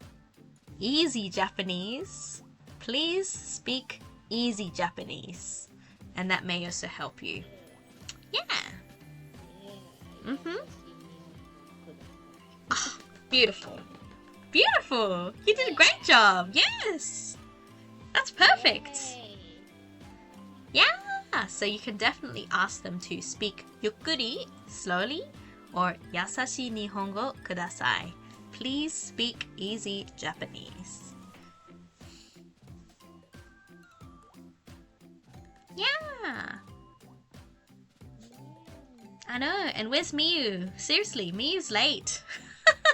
easy Japanese. Please speak easy Japanese. And that may also help you. Yeah. Oh, beautiful. Beautiful. You did a great job. Yes. That's perfect. Yeah. So you can definitely ask them to speak ゆっくり slowly or 優しい日本語ください. Please speak easy Japanese. Yeah. I know. And where's Miyu? Seriously, Miyu's late.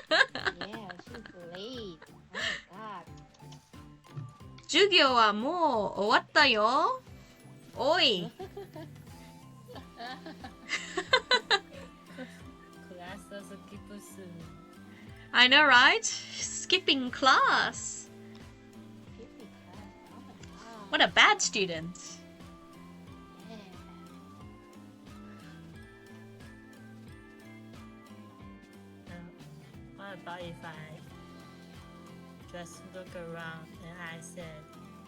Yeah, she's late. Oh my god. 授業はもう終わったよ. Oi. I know, right? Skipping class. Skipping class. Oh my god. What a bad student. Yeah. What about if I just look around and I said,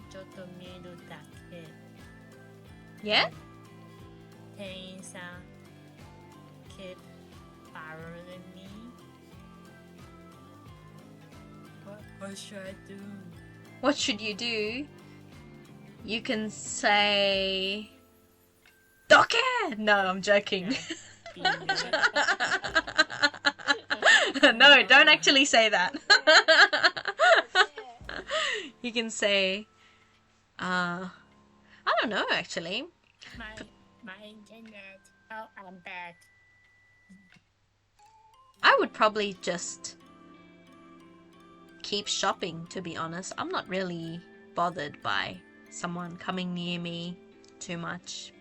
ちょっと見るだけ Yeah? 店員さん keep bothering me? What should I do? What should you do? You can say... Doke! No, I'm joking. No, don't actually say that. You can say... I don't know, actually. My internet. Oh, I'm back. I would probably just keep shopping, to be honest. I'm not really bothered by someone coming near me too much.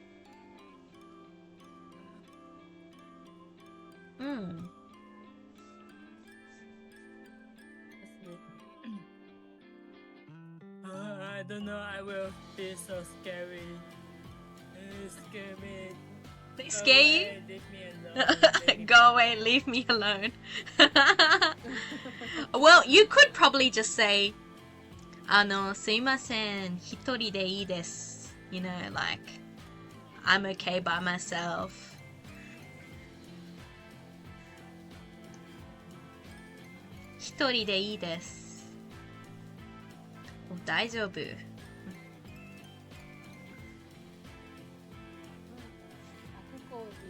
I don't know, I will be so scary. Scare me. They scare you? Leave me alone. Go away, leave me alone. Well, you could probably just say, すいません、一人でいいです. You know, like, I'm okay by myself. 一人でいいです. 大丈夫. Akuko is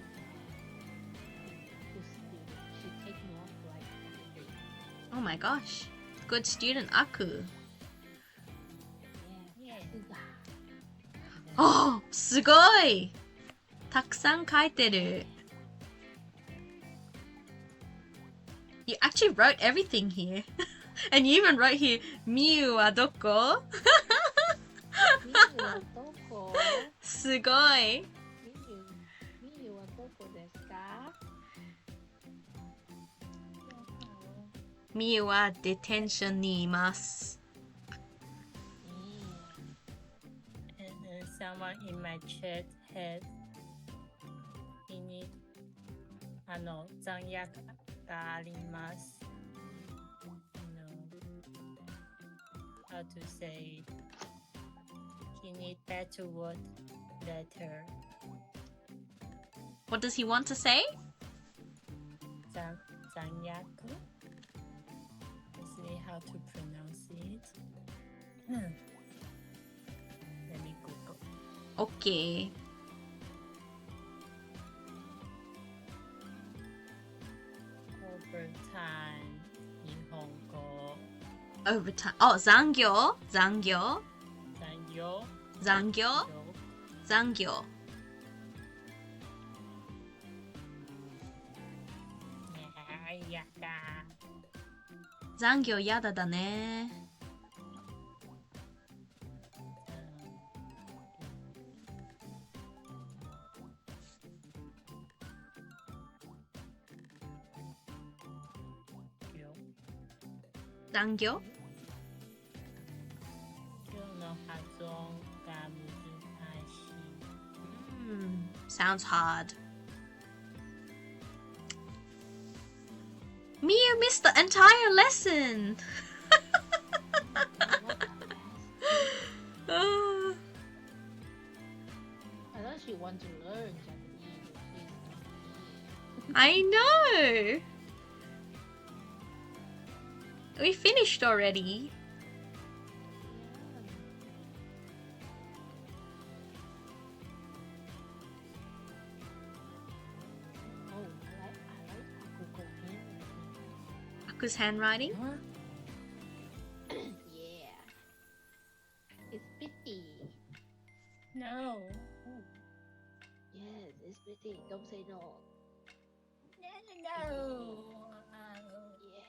good student. She take me off like every day. Oh my gosh. Good student, Aku. Yeah. Suga. Oh, すごい! たくさん書いてる. You actually wrote everything here. And you even wrote here, Miu wa doko? Miyu wa doko? すごい. Miyu wa doko desu ka? Miu wa detention にいます. And someone in my chat had in it 残薬があります。How to say it? He need better word letter. What does he want to say? 残薬 Let's see how to pronounce it. Let me Google. Okay. Overtime 日本語 Overtime. Oh, 残業? 残業? 残業残業? 残業.やだ 残業やだだね. Yo. 残業? 今日の発音が難しい Sounds hard. Miu missed the entire lesson. Ah. I thought she want to learn Japanese. She's not. I know. We finished already. Oh, I like Akuko handwriting. Aku's handwriting. Huh? Yeah. It's pretty. No. Yes, it's pretty. Don't say no. No. Yes.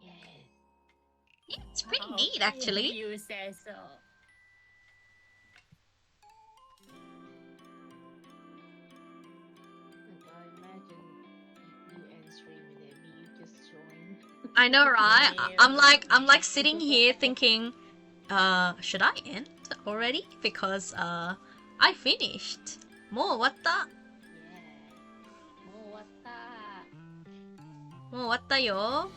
Yes. Yeah, it's pretty Oh, neat, actually. You say so. And I imagine you answering I know, right? I'm like sitting here thinking, should I end already? Because I finished. もう終わった。もう終わった。もう終わったよ。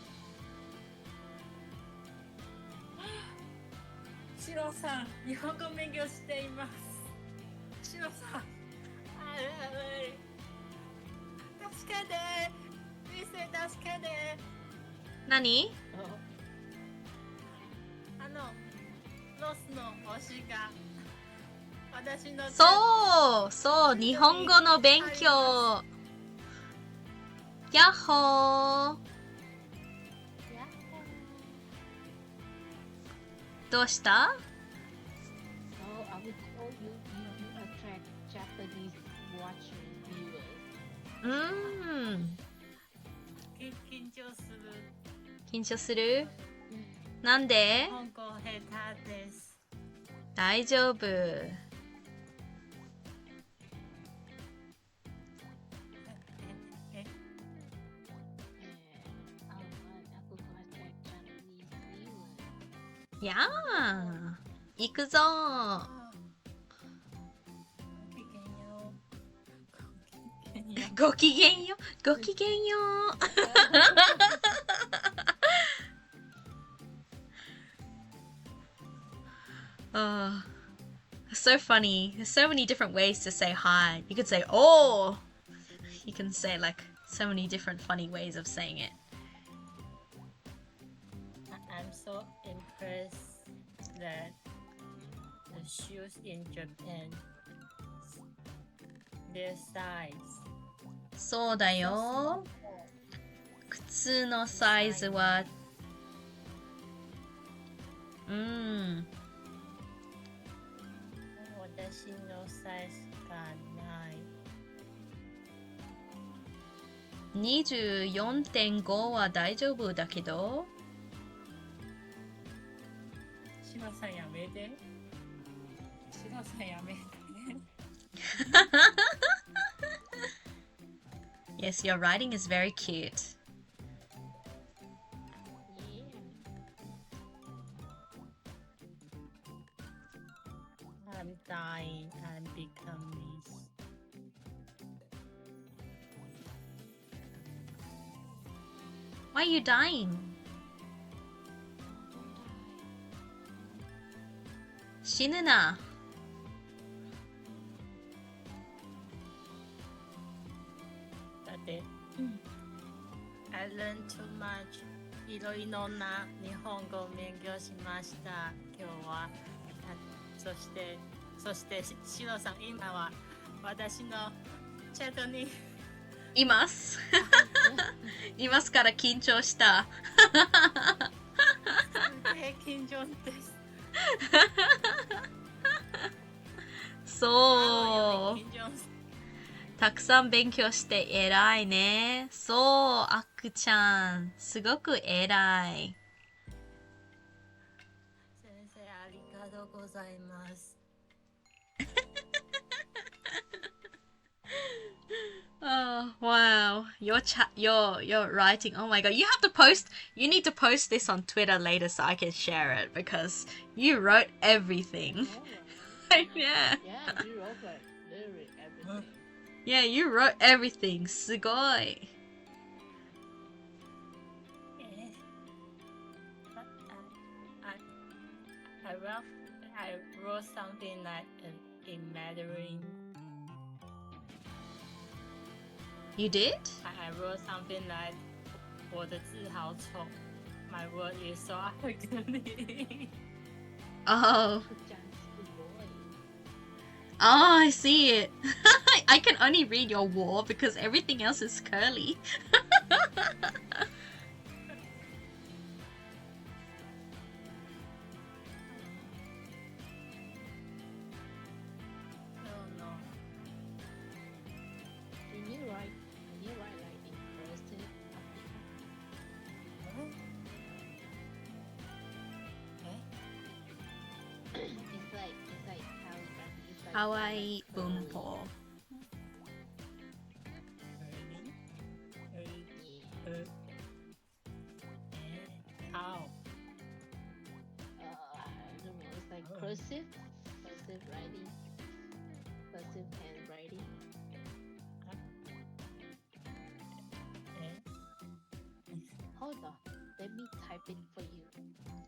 シロさん、日本語勉強しています。シロさん、助けて、リセ助けて。何？ロスの推しが私のそうそう、日本語の勉強。やっほー。どうした？ Oh, I would told you, you attract Japanese watchers, viewers. 緊張する。緊張する？なんで？日本語下手です。大丈夫。やあ、行くぞー。ごきげんよう。ごきげんよう。Oh, so funny. There's so many different ways to say hi. You could say oh. You can say like so many different funny ways of saying it. I'm so impressed that the shoes in Japan, their size. そうだよ。靴のサイズは、私のサイズがない。24.5 は大丈夫だけど。シロさんやめて。シロさんやめて。Yes, your writing is very cute. I'm dying and becoming this. Why are you dying? 死ぬな。だって、I learned too much. いろいろな日本語を勉強しました。今日は。そしてシロさん、今は私のチャットにいます。いますから緊張した。緊張です。そう。たくさん勉強して偉いね。そう、あくちゃん。すごく偉い。先生、ありがとうございます。Oh wow, your writing. Oh my god, you have to post. You need to post this on Twitter later so I can share it because you wrote everything. Yeah. Yeah, you wrote like literally everything. Yeah, you wrote everything. すごい。I wrote something like in Mandarin. You did? I wrote something like 我的字好丑 My word is so ugly. Oh. 这样子不会。 Oh, I see it. I can only read your war because everything else is curly. Can you write like in cursive? It's like calligraphy. It's like かわいい文法。cursive writing, cursive handwriting. え Hold on, let me type it for you.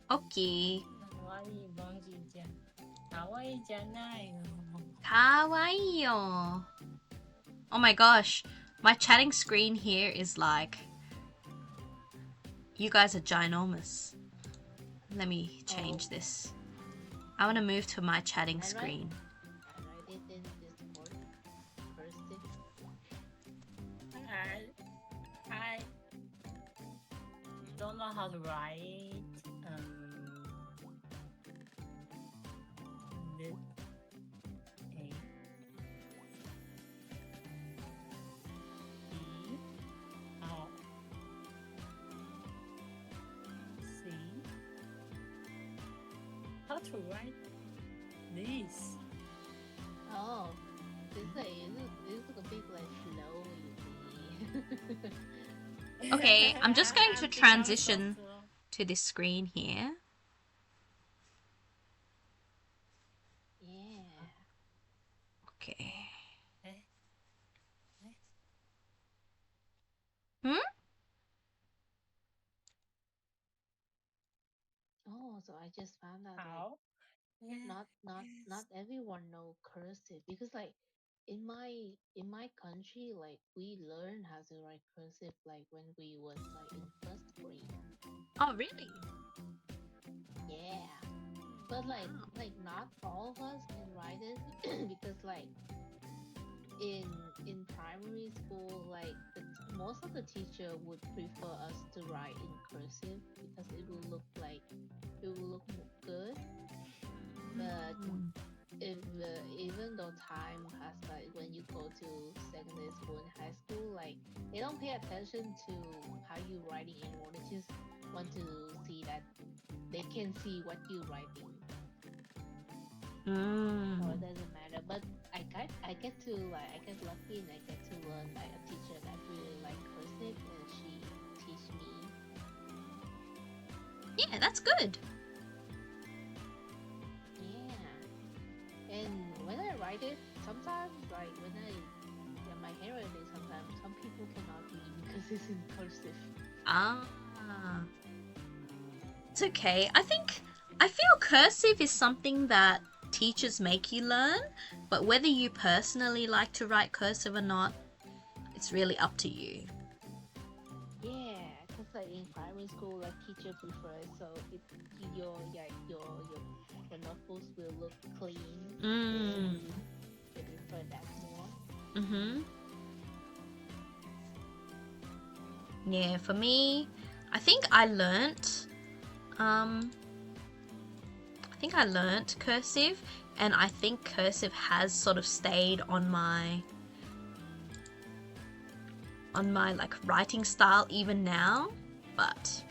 OK。かわいいボンジーちゃん。かわいいじゃないの。かわいいよ。Oh my gosh, my chatting screen here is like, you guys are ginormous. Let me change this. I want to move to my chatting screen. I write it in Discord. Cursive. I don't know how to write. This, A, B, R, C. How to write this? Oh, this is a bit like slow, you see. Okay, I'm just going to I'm transition so slow. to this screen here. Yeah. Okay. Eh, Oh, so I just found out like How? not everyone know cursive because like in my country like we learn how to write cursive like when we was like in first grade. Oh, really? Yeah. But like not all of us can write it because like in primary school like most of the teacher would prefer us to write in cursive because it will look good. But if even though time passed by when you go to secondary school and high school like they don't pay attention to how you writing anymore, they just want to see that they can see what you writing, so it doesn't matter. But I get to like I get lucky and I get to learn like a teacher that really like cursive and she teach me. Yeah, that's good. Yeah. And when I write it, sometimes like when my handwriting, sometimes some people cannot read because it's in cursive. Ah. It's okay. I feel cursive is something that teachers make you learn, but whether you personally like to write cursive or not, it's really up to you. Yeah, because like in primary school, like teacher prefers so if your notebooks will look clean. They prefer that more. Yeah, for me, I think I learnt cursive, and I think cursive has sort of stayed on my like writing style even now, but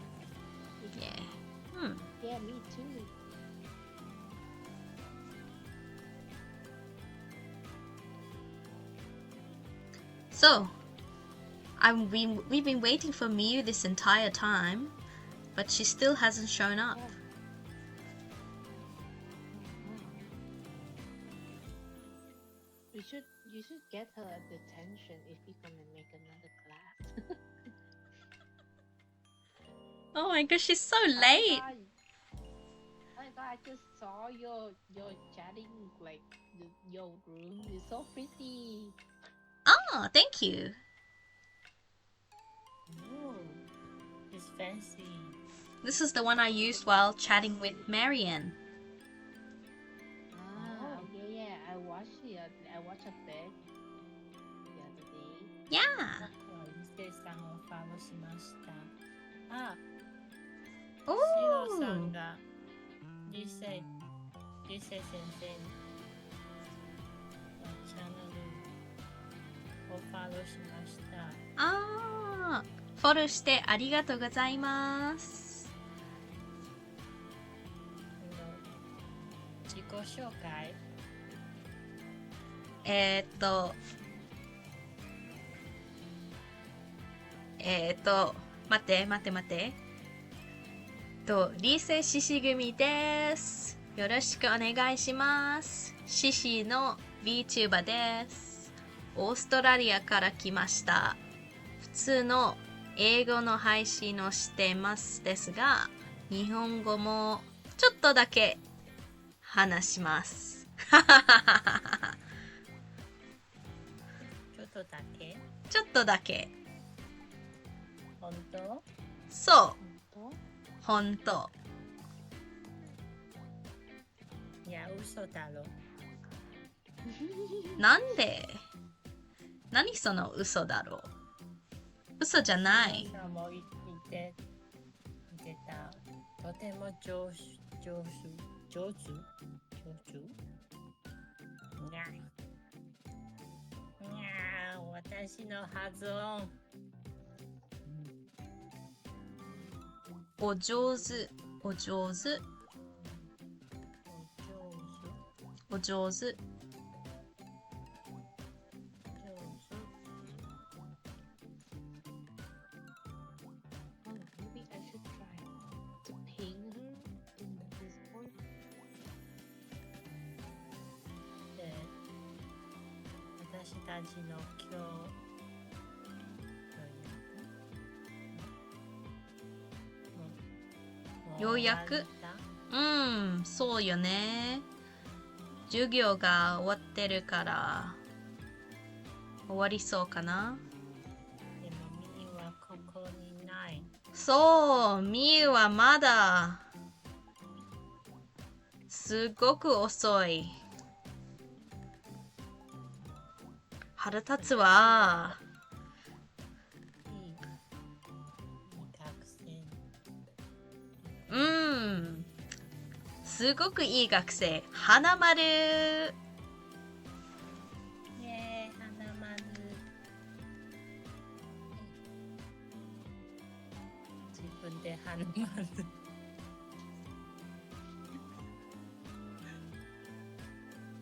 yeah. Yeah, me too. So, we've been waiting for Miyu this entire time, but she still hasn't shown up. You should get her at detention if you're gonna make another class. Oh my gosh, she's so Oh late. my god, I just saw your chatting like your room is so pretty. Oh, thank you. Oh, it's fancy. This is the one I used while chatting with Marianne. Yeah, I watched a bit the other day. Yeah. リセさんをフォローしました。あ、シ Oh. ロさんがリセ先生のチャンネルをフォローしました。あー、フォローしてありがとうございます。自己紹介。待って。リセ獅子組です。よろしくお願いします。シシの VTuber です。オーストラリアから来ました。普通の英語の配信をしてますですが、日本語もちょっとだけ話します。ちょっとだけちょっとだけ。本当そう、本ほんと。いや、嘘だろ。なんで？何その嘘だろう？嘘じゃない。さんも言ってた。とても上手。にゃー私の発音。お上手、お上手、お上手。Oh, maybe I should try to ping her in the Discord. で、私たちの今日ようやくそうよね。授業が終わってるから終わりそうかな。でもミーはここにない。そう、みゆはまだすごく遅い。腹立つわ。いい学生。すごくいい学生。花丸。イエーイ、花丸。自分で花丸。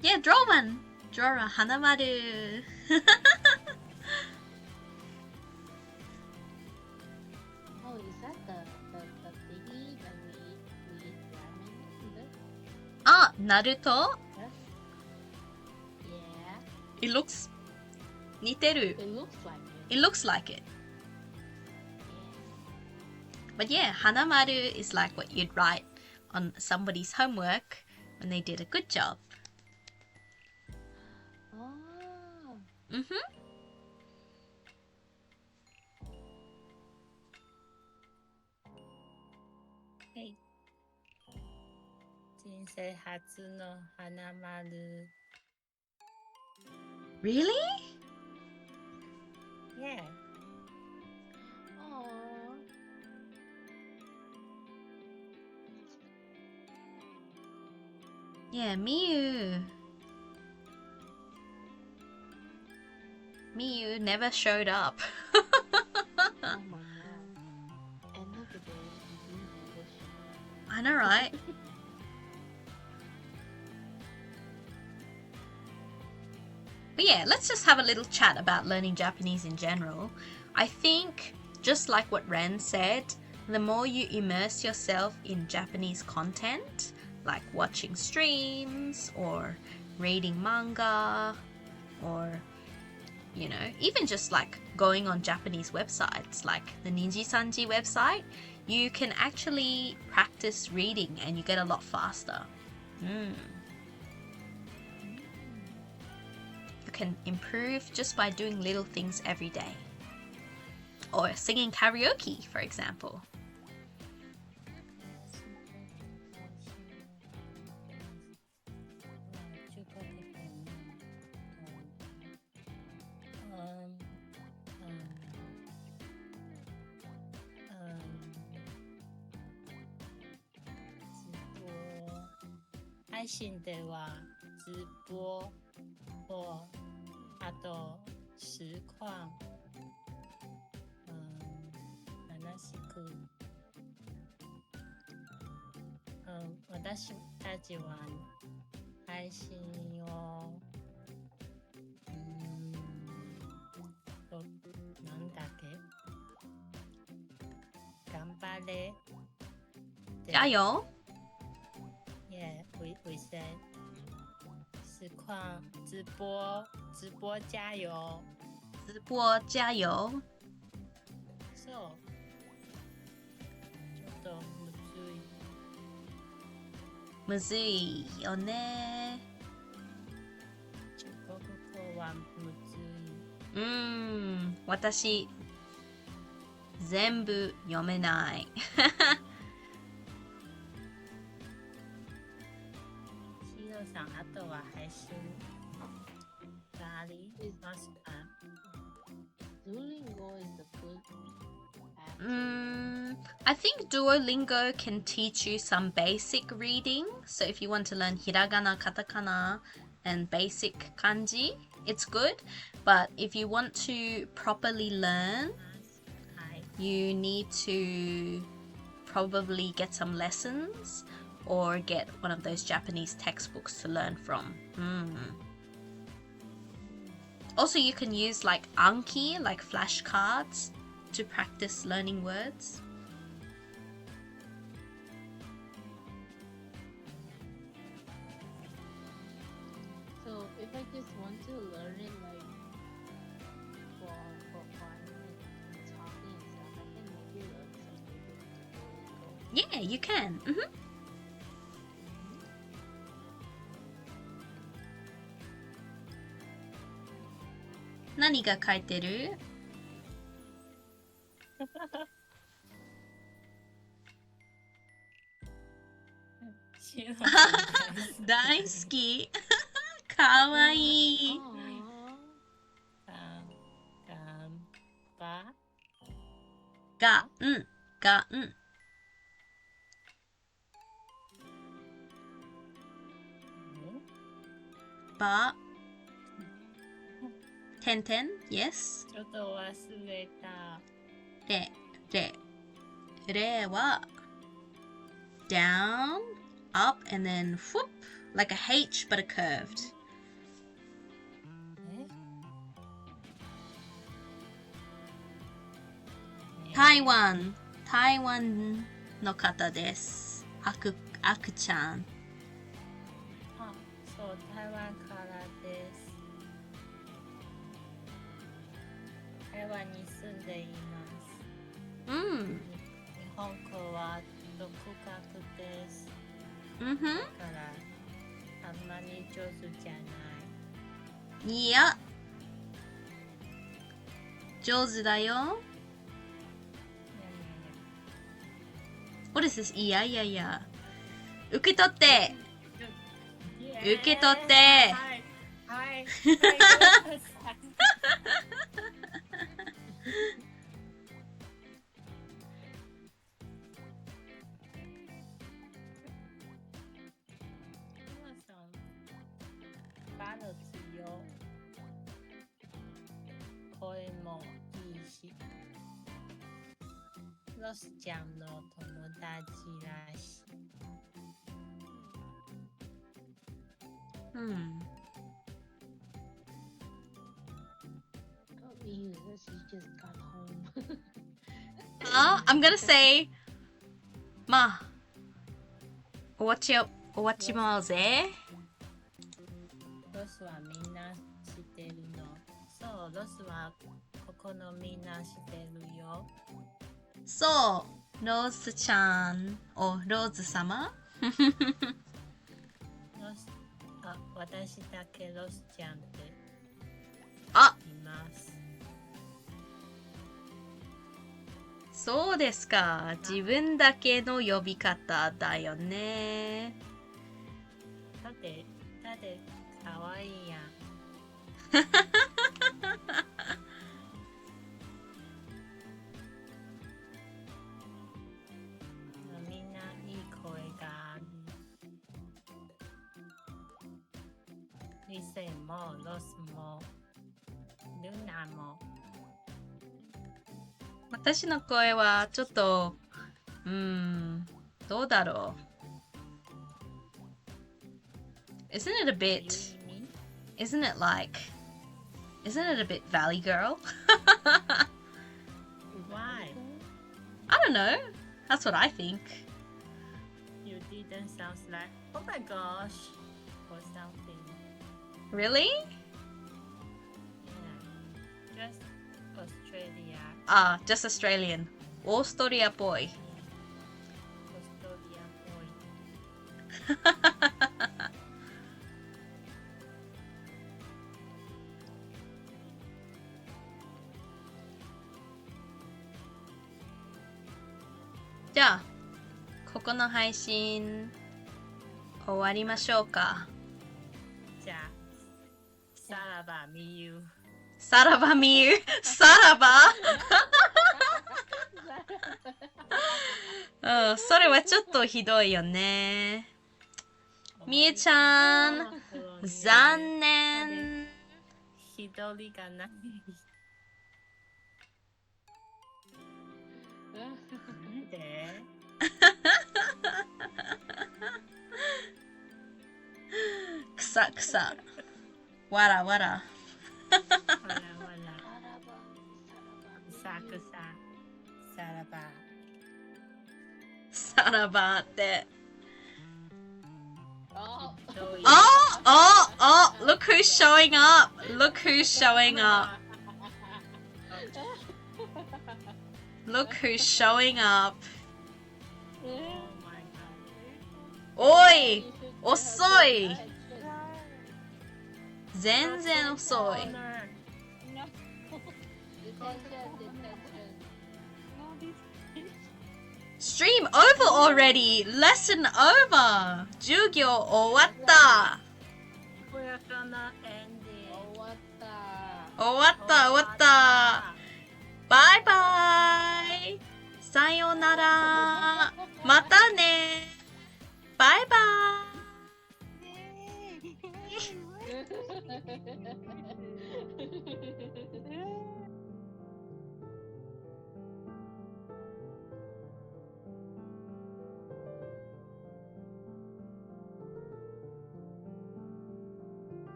Yeah, draw one. Draw a 花丸。Oh, is that the thingy that we eat ramen? Is it? あ、ナルト Yeah. It looks 似てる。 It looks like it. It looks like it. Yeah. But yeah, 花丸 is like what you'd write on somebody's homework when they did a good job. Oh. Mm-hmm. はい人生初の花丸。Really? Yeah. Oh. Yeah, Miyu. Miyu never showed up. Oh my god. End of the day, we do this. I know, right? But yeah, let's just have a little chat about learning Japanese in general. I think, just like what Ren said, the more you immerse yourself in Japanese content, like watching streams or reading manga or, you know, even just like going on Japanese websites like the Ninji Sanji website, you can actually practice reading and you get a lot faster. You can improve just by doing little things every day. Or singing karaoke, for example.配信では直播をあと实況話く私たちは配信をなんだっけ頑張れ加油! Yeah, we 生。实况直播加油！直播加油！そう。ちょっとむずい。むずいよね。中国語はむずい。私全部読めない。シロさん、あとは配信がありますか？ Duolingo is a good app. I think Duolingo can teach you some basic reading. So if you want to learn hiragana, katakana, and basic kanji, it's good. But if you want to properly learn, はい。 you need to probably get some lessons or get one of those Japanese textbooks to learn from. Also, you can use like Anki, like flashcards, to practice learning words. So if I just want to learn it like for fun and talking and stuff, I can maybe learn something with Duolingo. Yeah, you can. Mm-hmm. 何が書いてる？シロさん大好き。かわいい。 Aww. がんばがんがんばてんてん yes ちょっと忘れた。れは down up and then whoop like a H but a curved 台湾の方です。あくちゃん。あ、そう、台湾からです。台湾に住んでいます。日本語は独学です。だからあんまり上手じゃない。いや、上手だよ。What is this? いや。受け取って。受け取って。はい。バル強。声もいいし。ロスちゃんの友達らしい。Oh, ew, she just got home. I'm gonna say まあ終わっちまうぜ。ロスはみんな知ってるの。そう、ロスはここのみんな知ってるよ。そう、ローズちゃんおローズ様ロス、私だけロスちゃんっています。そうですか。自分だけの呼び方だよね。だってかわいいやん。みんないい声がある。リセもロスもルナも。私の声はちょっとどうだろう。Isn't it a bit Isn't it a bit Valley Girl? Why? I don't know. That's what I think. You didn't sound like, oh my gosh. or something. Really? Yeah. Just Australia. Ah, just Australian. オーストリアっぽい。Australia boy. じゃあ、ここの配信終わりましょうか。じゃあ、さらばみゆ。さらばみゆ。さらばうん、それはちょっとひどいよね。みゆちゃん、残念。一人がない。なんでくさくさ。わらわら。わらわら。さくさ。さらば。さらばって。Oh. Oh, look who's showing up. Look who's showing up. Look who's showing up. Oh my god. おい、遅い。全然遅い。Stream over already. Lesson over. 授業終わった。こやかなエンディング。終わった。終わった終わった。バイバイ。さようなら。またね。バイバイ。